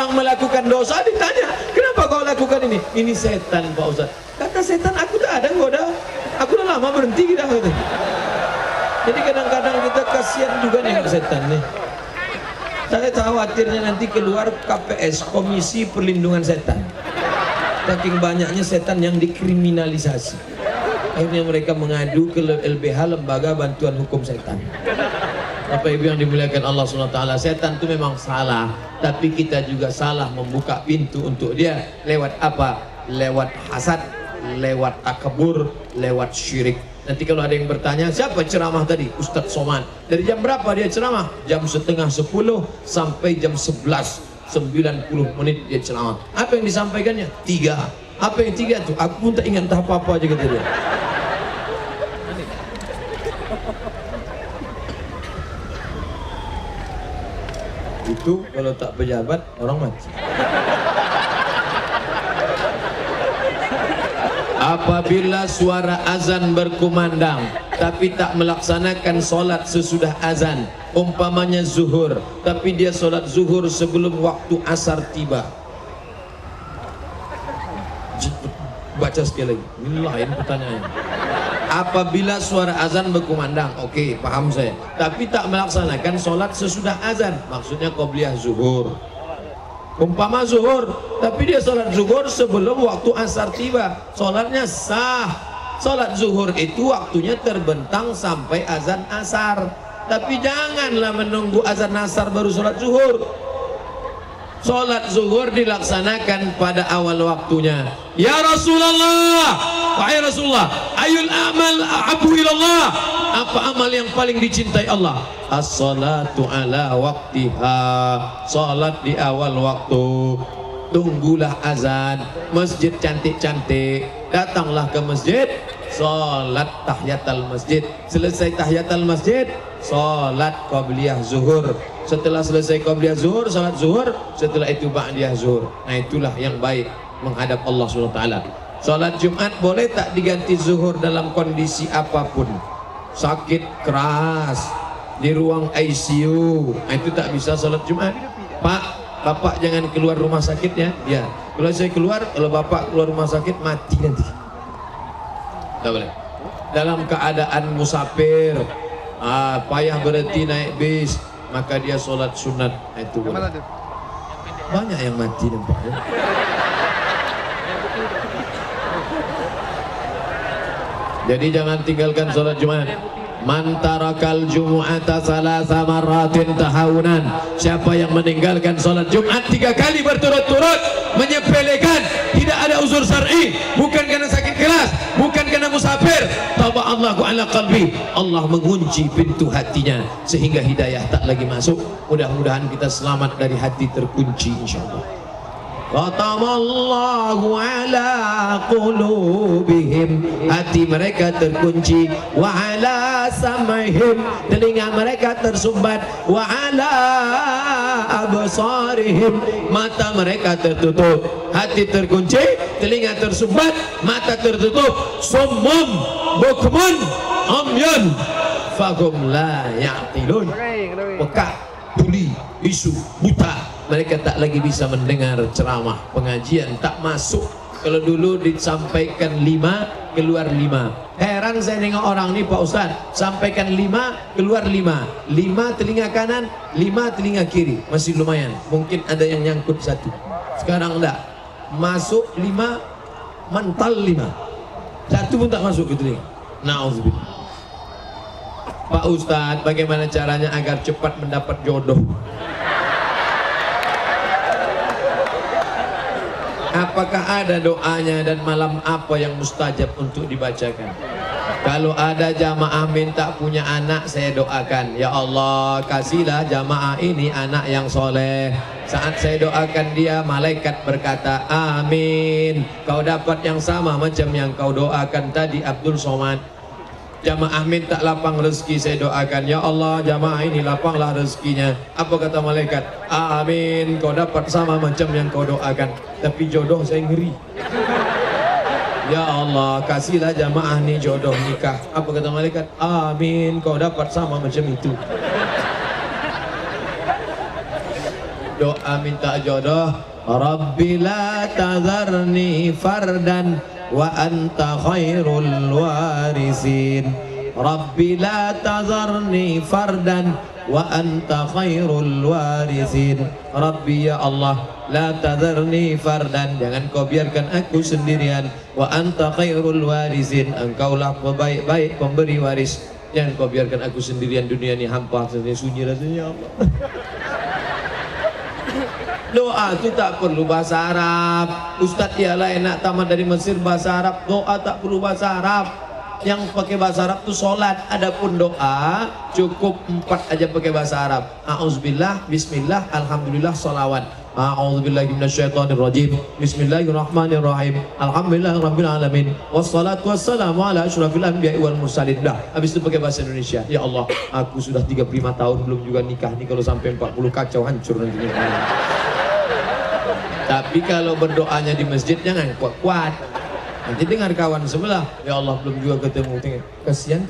orang melakukan dosa ditanya, kenapa kau lakukan ini? Ini setan Pak Ustaz. Kata setan, aku tak ada goda, aku udah lama berhenti kita. Jadi kadang-kadang kita kasihan juga nih setan nih. Saya khawatirnya nanti keluar KPS, Komisi Perlindungan Setan. Saking banyaknya setan yang dikriminalisasi. Akhirnya mereka mengadu ke LBH, Lembaga Bantuan Hukum Setan. Bapak Ibu yang dimuliakan Allah SWT, setan itu memang salah, tapi kita juga salah membuka pintu untuk dia. Lewat apa? Lewat hasad, lewat takabur, lewat syirik. Nanti kalau ada yang bertanya, siapa ceramah tadi? Ustadz Somad. Dari jam berapa dia ceramah? Jam setengah 10 sampai jam 11, 90 menit dia ceramah. Apa yang disampaikannya? 3. Apa yang 3 itu? Aku pun tak ingat entah apa-apa aja kata dia. Itu kalau tak pejabat orang mati. Apabila suara azan berkumandang tapi tak melaksanakan solat sesudah azan, umpamanya zuhur, tapi dia solat zuhur sebelum waktu asar tiba. Baca sekali lagi, ini lain pertanyaannya. Apabila suara azan berkumandang, oke, paham saya, tapi tak melaksanakan solat sesudah azan, maksudnya qobliyah zuhur. Umpama zuhur, tapi dia sholat zuhur sebelum waktu asar tiba, sholatnya sah. Sholat zuhur itu waktunya terbentang sampai azan asar, tapi janganlah menunggu azan asar baru sholat zuhur. Sholat zuhur dilaksanakan pada awal waktunya. Ya Rasulullah, wahai Rasulullah, ayul amal ahabbu ilallah, apa amal yang paling dicintai Allah? As-salatu ala waktiha, salat di awal waktu. Tunggulah azan, masjid cantik-cantik, datanglah ke masjid, salat tahiyatul masjid. Selesai tahiyatul masjid, salat qabliyah zuhur. Setelah selesai qabliyah zuhur, salat zuhur, setelah itu ba'diyah zuhur. Nah, itulah yang baik menghadap Allah SWT. Salat Jumat boleh tak diganti zuhur dalam kondisi apapun? Sakit keras, di ruang ICU, itu tak bisa salat Jumat. Pak, bapak jangan keluar rumah sakit ya. Ya, kalau saya keluar, kalau bapak keluar rumah sakit mati nanti. Tak boleh. Dalam keadaan musafir, payah berhenti naik bis, maka dia sholat sunat, itu boleh. Banyak yang mati nampaknya. Jadi jangan tinggalkan sholat Jumat. Man tarakal jumu'ata salasa marratin tahawunan, siapa yang meninggalkan sholat Jumat 3 kali berturut-turut, menyepelekan, tidak ada uzur syar'i, bukan karena sakit keras, bukan karena musafir, taba Allahu ala qalbi, Allah mengunci pintu hatinya sehingga hidayah tak lagi masuk. Mudah-mudahan kita selamat dari hati terkunci insyaallah. Khatamallahu ala qulubihim, hati mereka terkunci, wa ala sam'ihim, telinga mereka tersumbat, wa ala absarihim, mata mereka tertutup. Hati terkunci, telinga tersumbat, mata tertutup, summum bukmun umyun fahum la ya'qilun. Pekak, tuli, bisu, buta, mereka tak lagi bisa mendengar ceramah, pengajian, tak masuk. Kalau dulu disampaikan 5, keluar 5. Heran saya nengok orang ini Pak Ustaz, sampaikan 5, keluar 5. 5 telinga kanan, 5 telinga kiri, masih lumayan. Mungkin ada yang nyangkut 1. Sekarang enggak, masuk 5, mental 5, 1 pun tak masuk ke telinga. Na'udzubillah. Pak Ustaz, bagaimana caranya agar cepat mendapat jodoh? Apakah ada doanya dan malam apa yang mustajab untuk dibacakan? Kalau ada jamaah minta punya anak, saya doakan, ya Allah kasihlah jamaah ini anak yang soleh. Saat saya doakan dia, malaikat berkata amin, kau dapat yang sama macam yang kau doakan tadi Abdul Somad. Jamaah minta lapang rezeki, saya doakan, ya Allah jamaah ini lapanglah rezekinya. Apa kata malaikat? Amin, kau dapat sama macam yang kau doakan. Tapi jodoh saya ngeri. Ya Allah kasihlah jamaah ini jodoh nikah. Apa kata malaikat? Amin, kau dapat sama macam itu. doa minta jodoh. Rabbi la tadharni fardan wa anta khairul warisin. Rabbi la tadharni fardan wa anta khairul warisin. Rabbi ya Allah, la tadharni fardan, jangan kau biarkan aku sendirian. Wa anta khairul warisin, engkaulah pebaik-baik pemberi waris. Jangan kau biarkan aku sendirian, dunia ini hampa, sunyi rasanya Allah. Doa itu tak perlu bahasa Arab. Ustadz ialah enak tamat dari Mesir bahasa Arab. Doa tak perlu bahasa Arab. Yang pakai bahasa Arab itu sholat. Adapun doa cukup 4 aja pakai bahasa Arab. A'udzubillah, bismillah, alhamdulillah, sholawat. A'udzubillahi minasyaitonirrajim. Bismillahirrahmanirrahim. Alhamdulillahirabbil alamin. Wassalatu wassalamu ala asyrafil anbiya'i wal mursalin. Dah, habis itu pakai bahasa Indonesia. Ya Allah, aku sudah 35 tahun belum juga nikah nih, kalau sampai 40 kacau hancur nanti. Tapi kalau berdoanya di masjid jangan kuat-kuat. Nanti dengar kawan sebelah, ya Allah belum juga ketemu. Kasihan.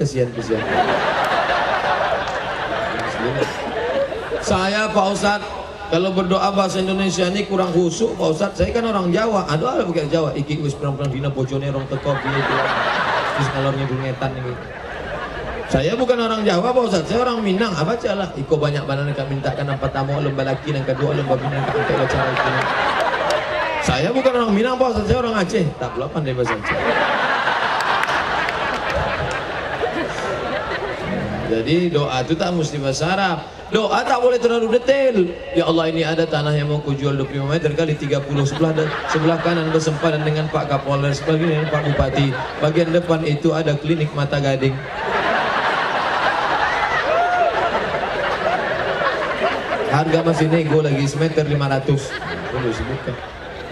Saya Pak Ustadz, kalau berdoa bahasa Indonesia ini kurang khusyuk Pak Ustadz. Saya kan orang Jawa. Aduh, ada pakai Jawa. Iki wis perang-perang dina bojone rong teko piye itu. Terus ngalornya dungetan ini. Saya bukan orang Jawa Pak Ustadz, saya orang Minang. Apa calah? Iko banyak banan kak mintakan apa tamu lomba laki dan kedua lomba Minang kak minta cara itu. Saya bukan orang Minang Pak Ustadz, saya orang Aceh. Tak pula pandai bahasa Aceh. Jadi doa itu tak mesti bahasa Arab. Doa tak boleh terlalu detail. Ya Allah, ini ada tanah yang mau kujual 25 meter kali 30, sebelah kanan bersempadan dengan Pak Kapolres, sebelah kiri dengan Pak Bupati. Bagian depan itu ada klinik mata gading. Harga masih nego lagi, semeter 500. Boleh sebutkan.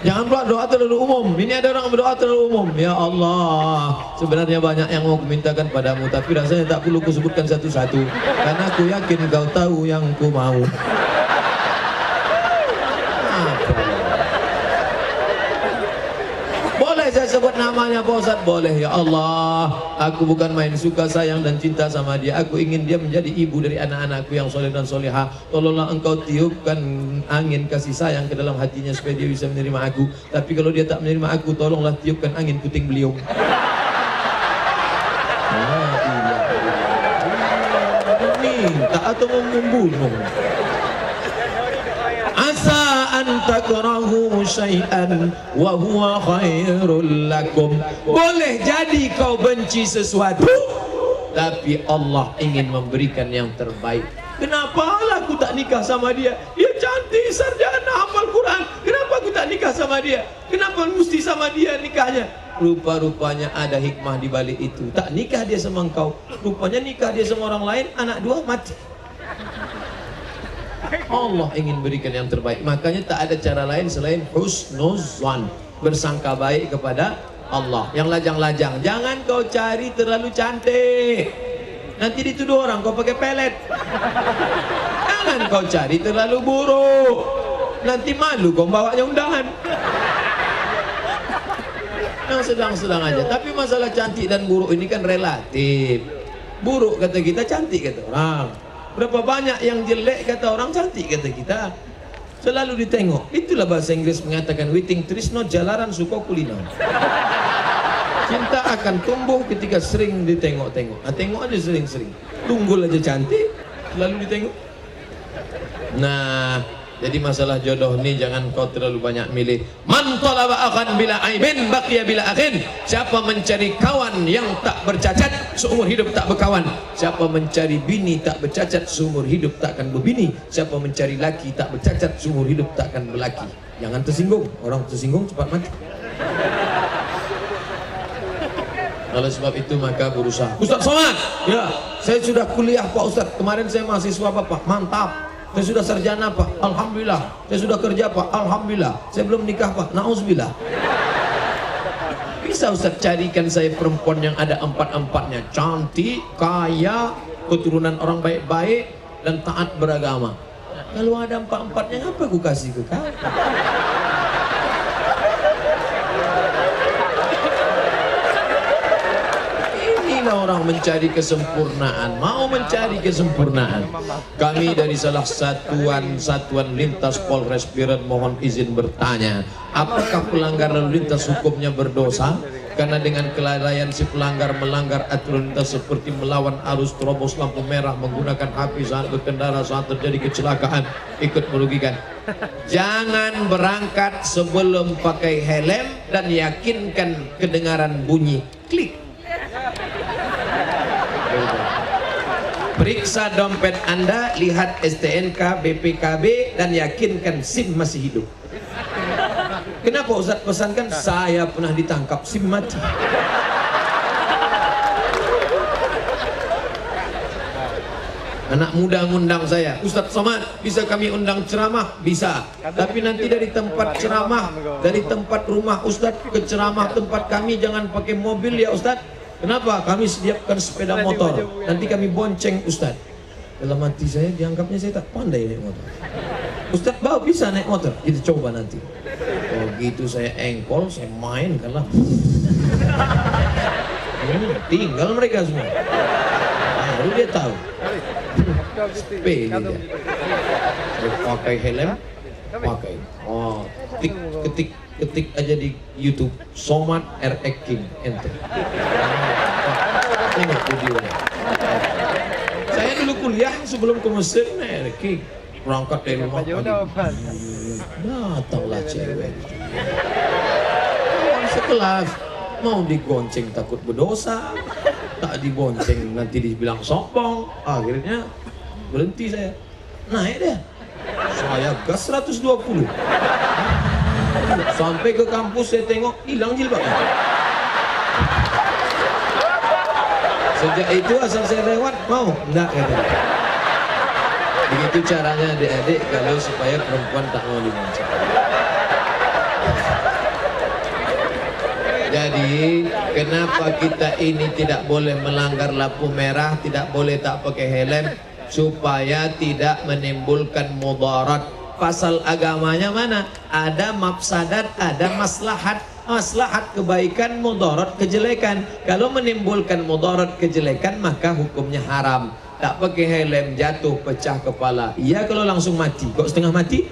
Jangan pula doa terlalu umum. Ini ada orang berdoa terlalu umum. Ya Allah, sebenarnya banyak yang mau kumintakan padamu, tapi rasanya tak perlu kusebutkan satu-satu, karena aku yakin kau tahu yang ku mau. Boleh saya sebut namanya Pak Ustadz? Boleh. Ya Allah, aku bukan main suka sayang dan cinta sama dia. Aku ingin dia menjadi ibu dari anak-anakku yang soleh dan solehah. Tolonglah engkau tiupkan angin kasih sayang ke dalam hatinya supaya dia bisa menerima aku. Tapi kalau dia tak menerima aku, tolonglah tiupkan angin puting beliung. Minta atau membunuh. Asa an takrahu syai'an wa huwa khairul lakum. Boleh jadi kau benci sesuatu, tapi Allah ingin memberikan yang terbaik. Kenapa aku tak nikah sama dia? Dia cantik, sarjana, hafal Quran. Kenapa aku tak nikah sama dia? Kenapa mesti sama dia nikahnya? Rupa-rupanya ada hikmah di balik itu. Tak nikah dia sama engkau, rupanya nikah dia sama orang lain, anak dua mati. Allah ingin berikan yang terbaik. Makanya tak ada cara lain selain husnuzan, bersangka baik kepada Allah. Yang lajang-lajang, jangan kau cari terlalu cantik, nanti dituduh orang kau pakai pelet. Jangan kau cari terlalu buruk, nanti malu kau bawanya undangan. Yang sedang-sedang aja. Tapi masalah cantik dan buruk ini kan relatif. Buruk kata kita, cantik kata orang. Berapa banyak yang jelek kata orang, cantik kata kita. Selalu ditengok. Itulah bahasa Inggris mengatakan witing trisno jalaran suka kulino. Cinta akan tumbuh ketika sering ditengok-tengok. Nah, tengok aja sering-sering. Tunggul aja cantik, selalu ditengok. Nah, jadi masalah jodoh ini jangan kau terlalu banyak milih. Man talaba akhan bila aibin baqiya bila akhin. Siapa mencari kawan yang tak bercacat, seumur hidup tak berkawan. Siapa mencari bini tak bercacat, seumur hidup tak akan berbini. Siapa mencari laki tak bercacat, seumur hidup tak akan berlaki. Jangan tersinggung. Orang tersinggung cepat mati. Oleh sebab itu maka berusaha. Ustaz Somad, ya, saya sudah kuliah Pak Ustaz. Kemarin saya mahasiswa Pak. Mantap. Saya sudah sarjana Pak, alhamdulillah. Saya sudah kerja Pak, alhamdulillah. Saya belum nikah Pak, nauzubillah. Bisa Ustaz carikan saya perempuan yang ada empat-empatnya, cantik, kaya, keturunan orang baik-baik, dan taat beragama. Kalau ada empat-empatnya, ngapa aku kasih ke kau? Ini inilah orang mencari kesempurnaan, mau mencari kesempurnaan. Kami dari salah satuan lintas Polres Biren mohon izin bertanya, apakah pelanggar lalu lintas hukumnya berdosa? Karena dengan kelalaian si pelanggar melanggar aturan lintas seperti melawan arus, terobos lampu merah, menggunakan HP saat berkendara, saat terjadi kecelakaan, ikut merugikan. Jangan berangkat sebelum pakai helm dan yakinkan kedengaran bunyi klik. Periksa dompet Anda, lihat STNK, BPKB, dan yakinkan SIM masih hidup. Kenapa Ustaz pesankan? Saya pernah ditangkap SIM mati. Anak muda ngundang saya, Ustaz Somad, bisa kami undang ceramah? Bisa. Tapi nanti dari tempat ceramah, dari tempat rumah Ustaz ke ceramah tempat kami jangan pakai mobil ya Ustaz. Kenapa? Kami sediakan sepeda motor. Nanti kami bonceng Ustaz. Dalam hati saya dianggapnya saya tak pandai naik motor. Ustaz bawa bisa naik motor, kita coba nanti. Oh gitu, saya engkol, saya main karena tinggal mereka semua. Baru dia tahu. Sepele dia. Saya pakai helm, pakai. Oh, ketik aja di YouTube Somad RX King, enter. Tengok videonya. Saya dulu kuliah sebelum ke Mesir, RX King. Berangkat dari rumah pagi, datanglah cewek sekelas, mau digonceng takut berdosa, tak dibonceng nanti dibilang sombong. Akhirnya berhenti saya, naik deh, saya gas 120 sampai ke kampus. Saya tengok hilang jilbabnya. Sejak itu asal saya lewat, mau enggak katanya. Begitu caranya adik-adik kalau supaya perempuan tak mau dibonceng. Jadi kenapa kita ini tidak boleh melanggar lampu merah, tidak boleh tak pakai helm, supaya tidak menimbulkan mudarat. Pasal agamanya mana? Ada mafsadat, ada maslahat. Maslahat kebaikan, mudarat kejelekan. Kalau menimbulkan mudarat kejelekan maka hukumnya haram. Tak pakai helm, jatuh, pecah kepala. Iya kalau langsung mati. Kok setengah mati?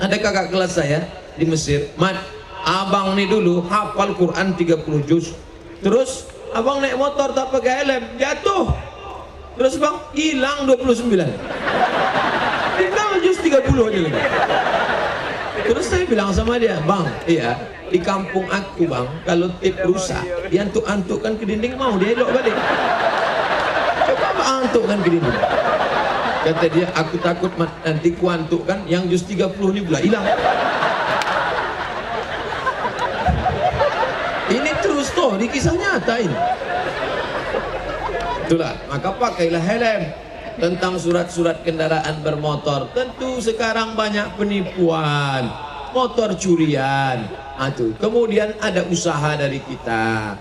Ada kakak kelas saya di Mesir, Mat, abang nih dulu hafal Quran 30 juz. Terus abang naik motor tak pakai helm, jatuh. Terus bang, hilang 29. Tinggal juz 30 aja lagi. Terus saya bilang sama dia, bang, iya, di kampung aku bang, kalau tip rusak, diantuk-antukkan ke dinding, mau dia elok balik. Antukkan ke dinding. Kata dia, aku takut nanti ku antukkan yang juz 30 ini pula hilang. Ini terus toh, di kisah nyata ini. Itulah, maka pakailah helm. Tentang surat-surat kendaraan bermotor, tentu sekarang banyak penipuan, motor curian. Kemudian ada usaha dari kita,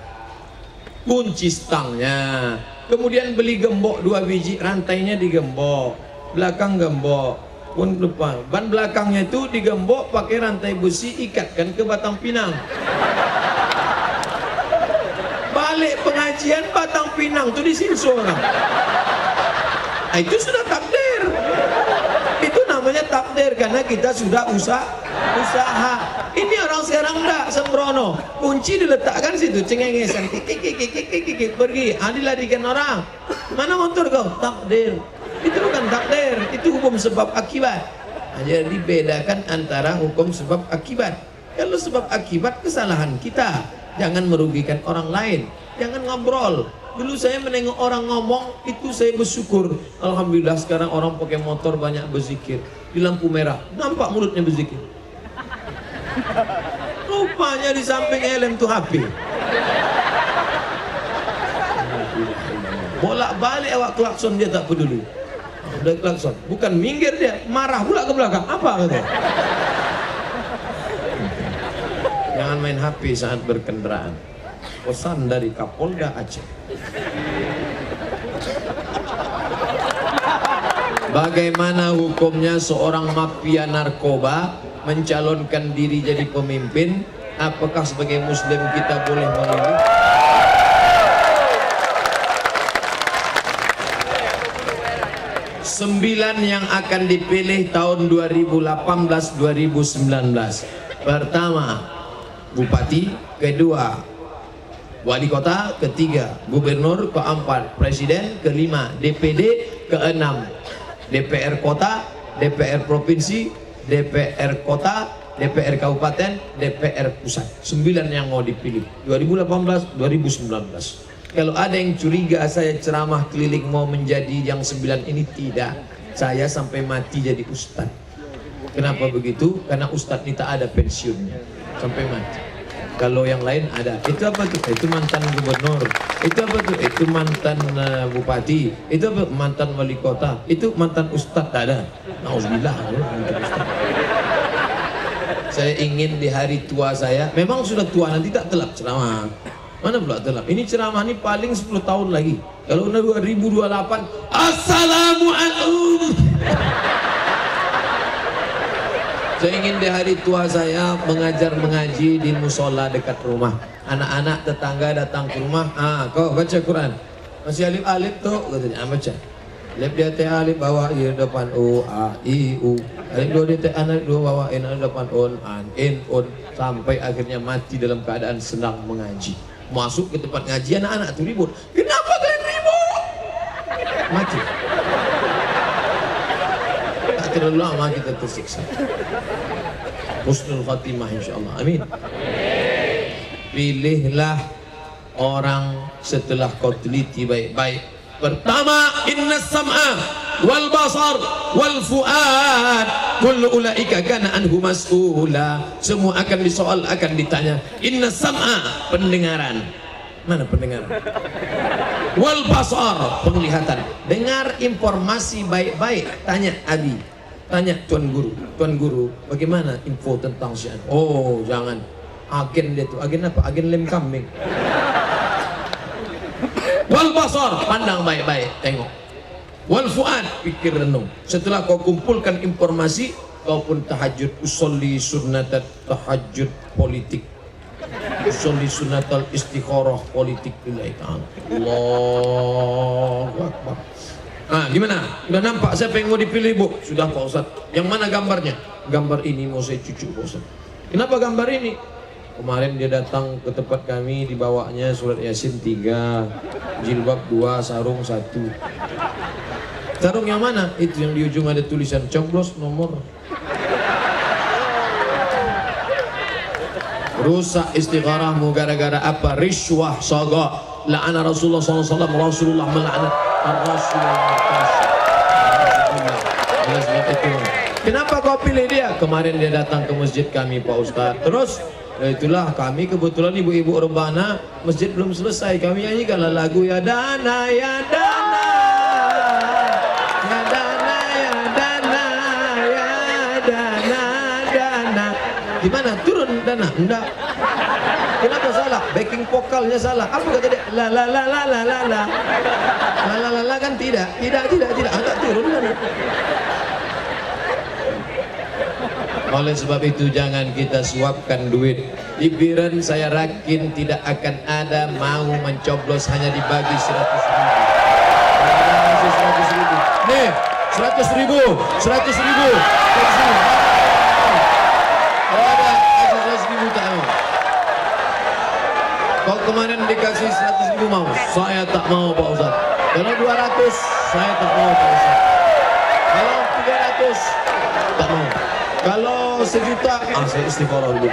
kunci stangnya. Kemudian beli gembok 2 biji, rantainya digembok, belakang gembok, pun depan, ban belakangnya itu digembok pakai rantai besi, ikatkan ke batang pinang. Balik pengajian batang pinang itu disinso orang. Nah, itu sudah takdir. Itu namanya takdir karena kita sudah usaha. Ini orang sekarang enggak sembrono. Kunci diletakkan situ, cengengesan, pergi, dilarikan orang. Mana motor kau? Takdir. Itu bukan takdir, itu hukum sebab akibat. Jadi bedakan antara hukum sebab akibat. Kalau sebab akibat kesalahan kita, jangan merugikan orang lain, jangan ngobrol. Dulu saya menengok orang ngomong, itu saya bersyukur. Alhamdulillah sekarang orang pakai motor banyak berzikir. Di lampu merah, nampak mulutnya berzikir. Rupanya di samping helm tuh HP. Bolak-balik awak klakson dia tak peduli. Udah klakson, bukan minggir dia, marah pula ke belakang. Apa katanya? Jangan main HP saat berkendaraan. Pesan dari Kapolda Aceh. Bagaimana hukumnya seorang mafia narkoba mencalonkan diri jadi pemimpin? Apakah sebagai muslim kita boleh memilih? 9 yang akan dipilih tahun 2018-2019. Pertama, Bupati. Kedua, Wali Kota. Ketiga, Gubernur. Keempat, Presiden. Kelima, DPD. Keenam, DPR Kota, DPR Provinsi, DPR Kota, DPR Kabupaten, DPR Pusat. 9 yang mau dipilih 2018-2019. Kalau ada yang curiga saya ceramah keliling mau menjadi yang 9 ini, tidak. Saya sampai mati jadi ustadz. Kenapa begitu? Karena ustadz ini tak ada pensiunnya sampai mati. Kalau yang lain ada. Itu apa tuh? Itu mantan gubernur. Itu apa tuh? Itu mantan bupati. Itu apa? Mantan wali kota. Itu mantan ustadz, tak ada. Nauzubillah. Saya ingin di hari tua saya, memang sudah tua nanti tak telap ceramah. Mana pula telap? Ini ceramah ini paling 10 tahun lagi. Kalau 2028, Assalamualaikum. Saya ingin di hari tua saya mengajar mengaji di musola dekat rumah. Anak-anak tetangga datang ke rumah, kau baca Quran. Masih alif-alif tuh, katanya, baca. Alif dia teh alif bawa i depan u a i u. Alif dua dia teh anak dua bawa in depan on an in on, sampai akhirnya mati dalam keadaan sedang mengaji. Masuk ke tempat ngaji, anak-anak tuh ribut. Kenapa kalian ribut? Mati. Tak terlalu lama kita tersiksa. Husnul khatimah insyaallah. Amin. Pilihlah orang setelah kau teliti baik-baik. Pertama, inna sam'a wal basar wal fuad kullu ulaika kana anhu mas'ula. Semua akan disoal, akan ditanya. Inna sam'a, pendengaran. Mana pendengaran? Wal basar, penglihatan. Dengar informasi baik-baik. Tanya Abi, tanya Tuan Guru, bagaimana info tentang si An? Oh, jangan. Agen dia tuh, agen apa? Agen lem kambing. Wal basar, pandang baik-baik, tengok. Wal fuad, pikir renung. Setelah kau kumpulkan informasi, kau pun tahajud. Usolli sunnatat tahajud politik. Usolli sunnatal istikharah politik lillahi ta'ala. Allahu Akbar. Gimana? Udah nampak siapa yang mau dipilih, Bu? Sudah Pak Ustaz. Yang mana gambarnya? Gambar ini mau saya cucu, Pak Ustaz. Kenapa gambar ini? Kemarin dia datang ke tempat kami, dibawanya surat Yasin 3, jilbab 2, sarung 1. Sarung yang mana? Itu yang di ujung ada tulisan coblos nomor. Rusak istigharahmu gara-gara apa? Riswah, sogok. La'ana Rasulullah SAW, Rasulullah melaknat Rasulullah. Kenapa kau pilih dia? Kemarin dia datang ke masjid kami, Pak Ustaz. Terus itulah kami kebetulan ibu-ibu rebana, masjid belum selesai, kami nyanyikanlah lagu ya dana ya dana ya dana ya dana ya dana dana. Gimana? Turun dana? Enggak. Kenapa salah? Backing vokalnya salah. Apa kata dia? La la la la la la la la la la kan tidak agak turun dana. Oleh sebab itu jangan kita suapkan duit. Di Biren saya yakin tidak akan ada mau mencoblos hanya dibagi 100.000. Nih, 100.000. Kalau ada 100.000 tak mau. Kalau kemarin dikasih 100.000 mau, saya tak mau Pak Ustaz. Kalau 200 saya tak mau Pak Ustaz. Kalau 300 tak mau. Kalau 1 juta, saya istikharah dulu.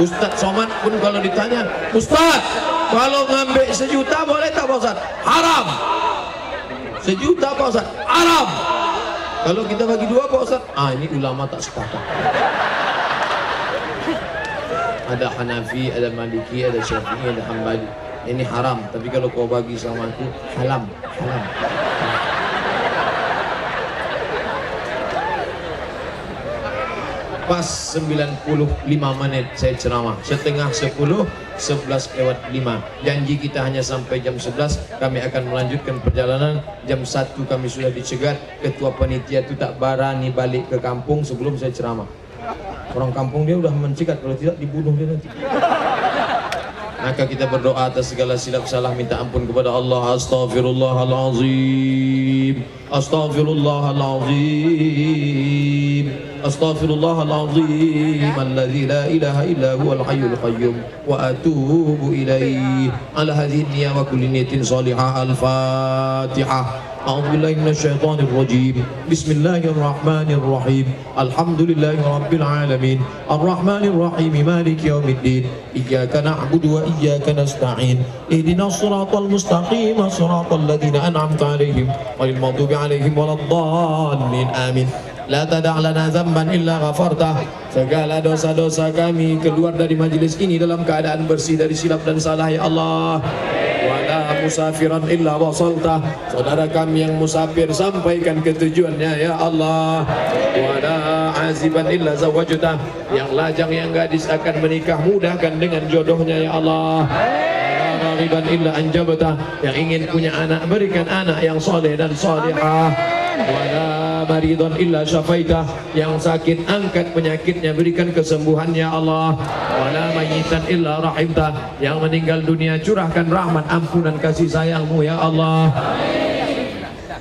Ustadz Somad pun kalau ditanya, Ustadz, kalau ngambil 1 juta boleh tak Pak Ustadz? Haram. 1 juta Pak Ustadz? Haram. Kalau kita bagi 2 Pak Ustadz? Ini ulama tak sepakat. Ada Hanafi, ada Maliki, ada Syafi'i, ada Hambali. Ini haram, tapi kalau kau bagi sama aku, haram. Pas 95 menit saya ceramah, setengah 10, 11:05. Janji kita hanya sampai jam 11, kami akan melanjutkan perjalanan. Jam 1 kami sudah dicegat, ketua panitia itu tak berani balik ke kampung sebelum saya ceramah. Orang kampung dia udah mencegat, kalau tidak dibunuh dia nanti. Maka kita berdoa atas segala silap salah, minta ampun kepada Allah. Astaghfirullahalazim, astaghfirullahalazim, astaghfirullahalazim alladzi la ilaha illa huwal hayyul qayyum wa atubu ilaihi. Ala hadhihi niyyah wa kulli niyatin salihah. Al-Fatihah. أعوذ بالله من الشيطان الرجيم. بسم الله الرحمن الرحيم. الحمد لله رب العالمين الرحمن الرحيم مالك يوم الدين إياك نعبد وإياك نستعين اهدنا الصراط المستقيم صراط الذين أنعمت عليهم غير المغضوب عليهم ولا الضالين آمين. La tada' lana zamban illa ghafartah. Segala dosa-dosa kami keluar dari majlis ini dalam keadaan bersih dari silap dan salah ya Allah. Wala musafiran illa wasaltah. Saudara kami yang musafir sampaikan ke tujuannya ya Allah. Wala aziban illa zawajtah. Yang lajang yang gadis akan menikah mudahkan dengan jodohnya ya Allah. Wala riban illa anjabtah. Yang ingin punya anak berikan anak yang soleh dan solehah. Wala maridun illa syafaitah. Yang sakit angkat penyakitnya, berikan kesembuhannya Allah. Wala mayyitan illa rahimtah. Yang meninggal dunia curahkan rahmat, ampunan, kasih sayangmu ya Allah.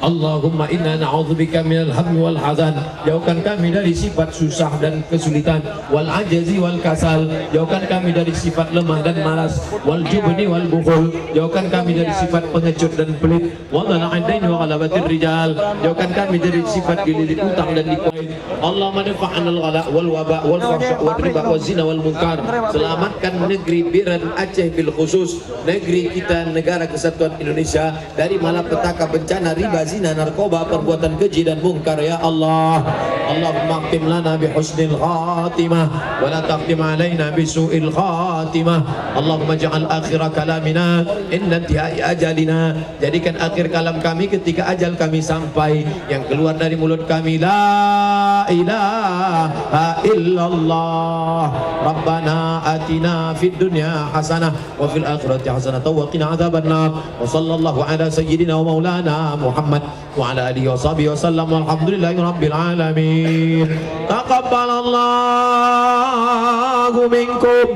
Allahumma inna na'udzubika minal hammi wal hazan. Jauhkan kami dari sifat susah dan kesulitan, wal ajazi wal kasal. Jauhkan kami dari sifat lemah dan malas, wal jubni wal bukhul. Jauhkan kami dari sifat pengecut dan pelit, wal la'adain wa ghalabatir rijal. Jauhkan kami dari sifat dililit utang dan dikuasai. Allahumma dafa'anal ghala wal waba wal fahsya wal riba wal zina wal munkar. Selamatkan negeri Biren Aceh bil khusus, negeri kita, negara kesatuan Indonesia, dari malapetaka bencana riba, zina, narkoba, perbuatan keji dan mungkar ya Allah. Allahumma qim lana bi husnil khatimah wa la taqdim alaina bi su'il khatimah. Allahumma ja'al akhir kalamina inna intihai ajalina. Jadikan akhir kalam kami ketika ajal kami sampai, yang keluar dari mulut kami la ilaha illallah. Rabbana atina fid dunya hasanah wa fil akhirati hasanah wa qina adzabannar. Wa sallallahu ala sayyidina wa maulana Muhammad wa ala alihi wa sahbihi wa sallam. Walhamdulillahi rabbil alamin. Taqabbalallahu minkum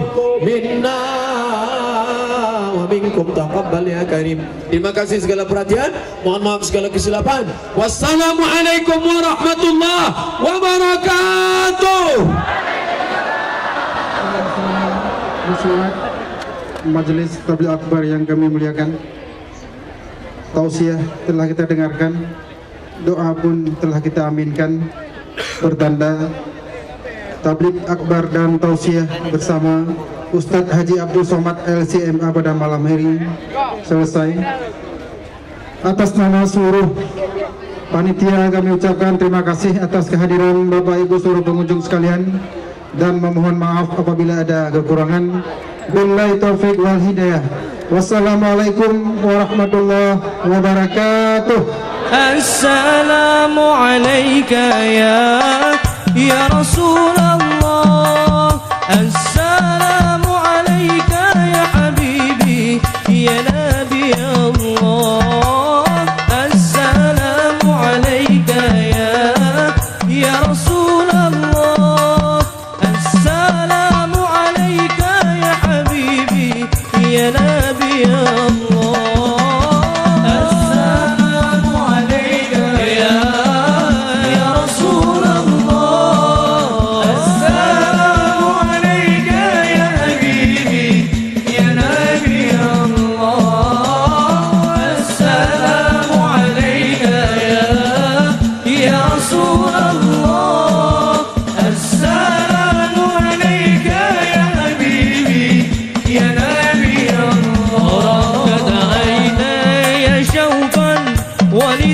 minna wa minkum taqabbal ya karim. Terima kasih segala perhatian, mohon maaf segala kesilapan. Wassalamualaikum warahmatullahi wabarakatuh. Majelis Tabligh Akbar yang kami muliakan, tausiah telah kita dengarkan, doa pun telah kita aminkan. Bertanda Tabligh Akbar dan tausiah bersama Ustadz Haji Abdul Somad LCMA pada malam hari selesai. Atas nama seluruh panitia kami ucapkan terima kasih atas kehadiran Bapak Ibu seluruh pengunjung sekalian, dan memohon maaf apabila ada kekurangan. Billahi taufiq wal hidayah. Wassalamualaikum warahmatullahi wabarakatuh. Assalamu alayka ya Rasulullah. Assalamu alayka ya habibi ya Nabi Allah. Assalamu alayka ya Rasulullah. Assalamu alayka ya habibi ya Nabi Allah. ولد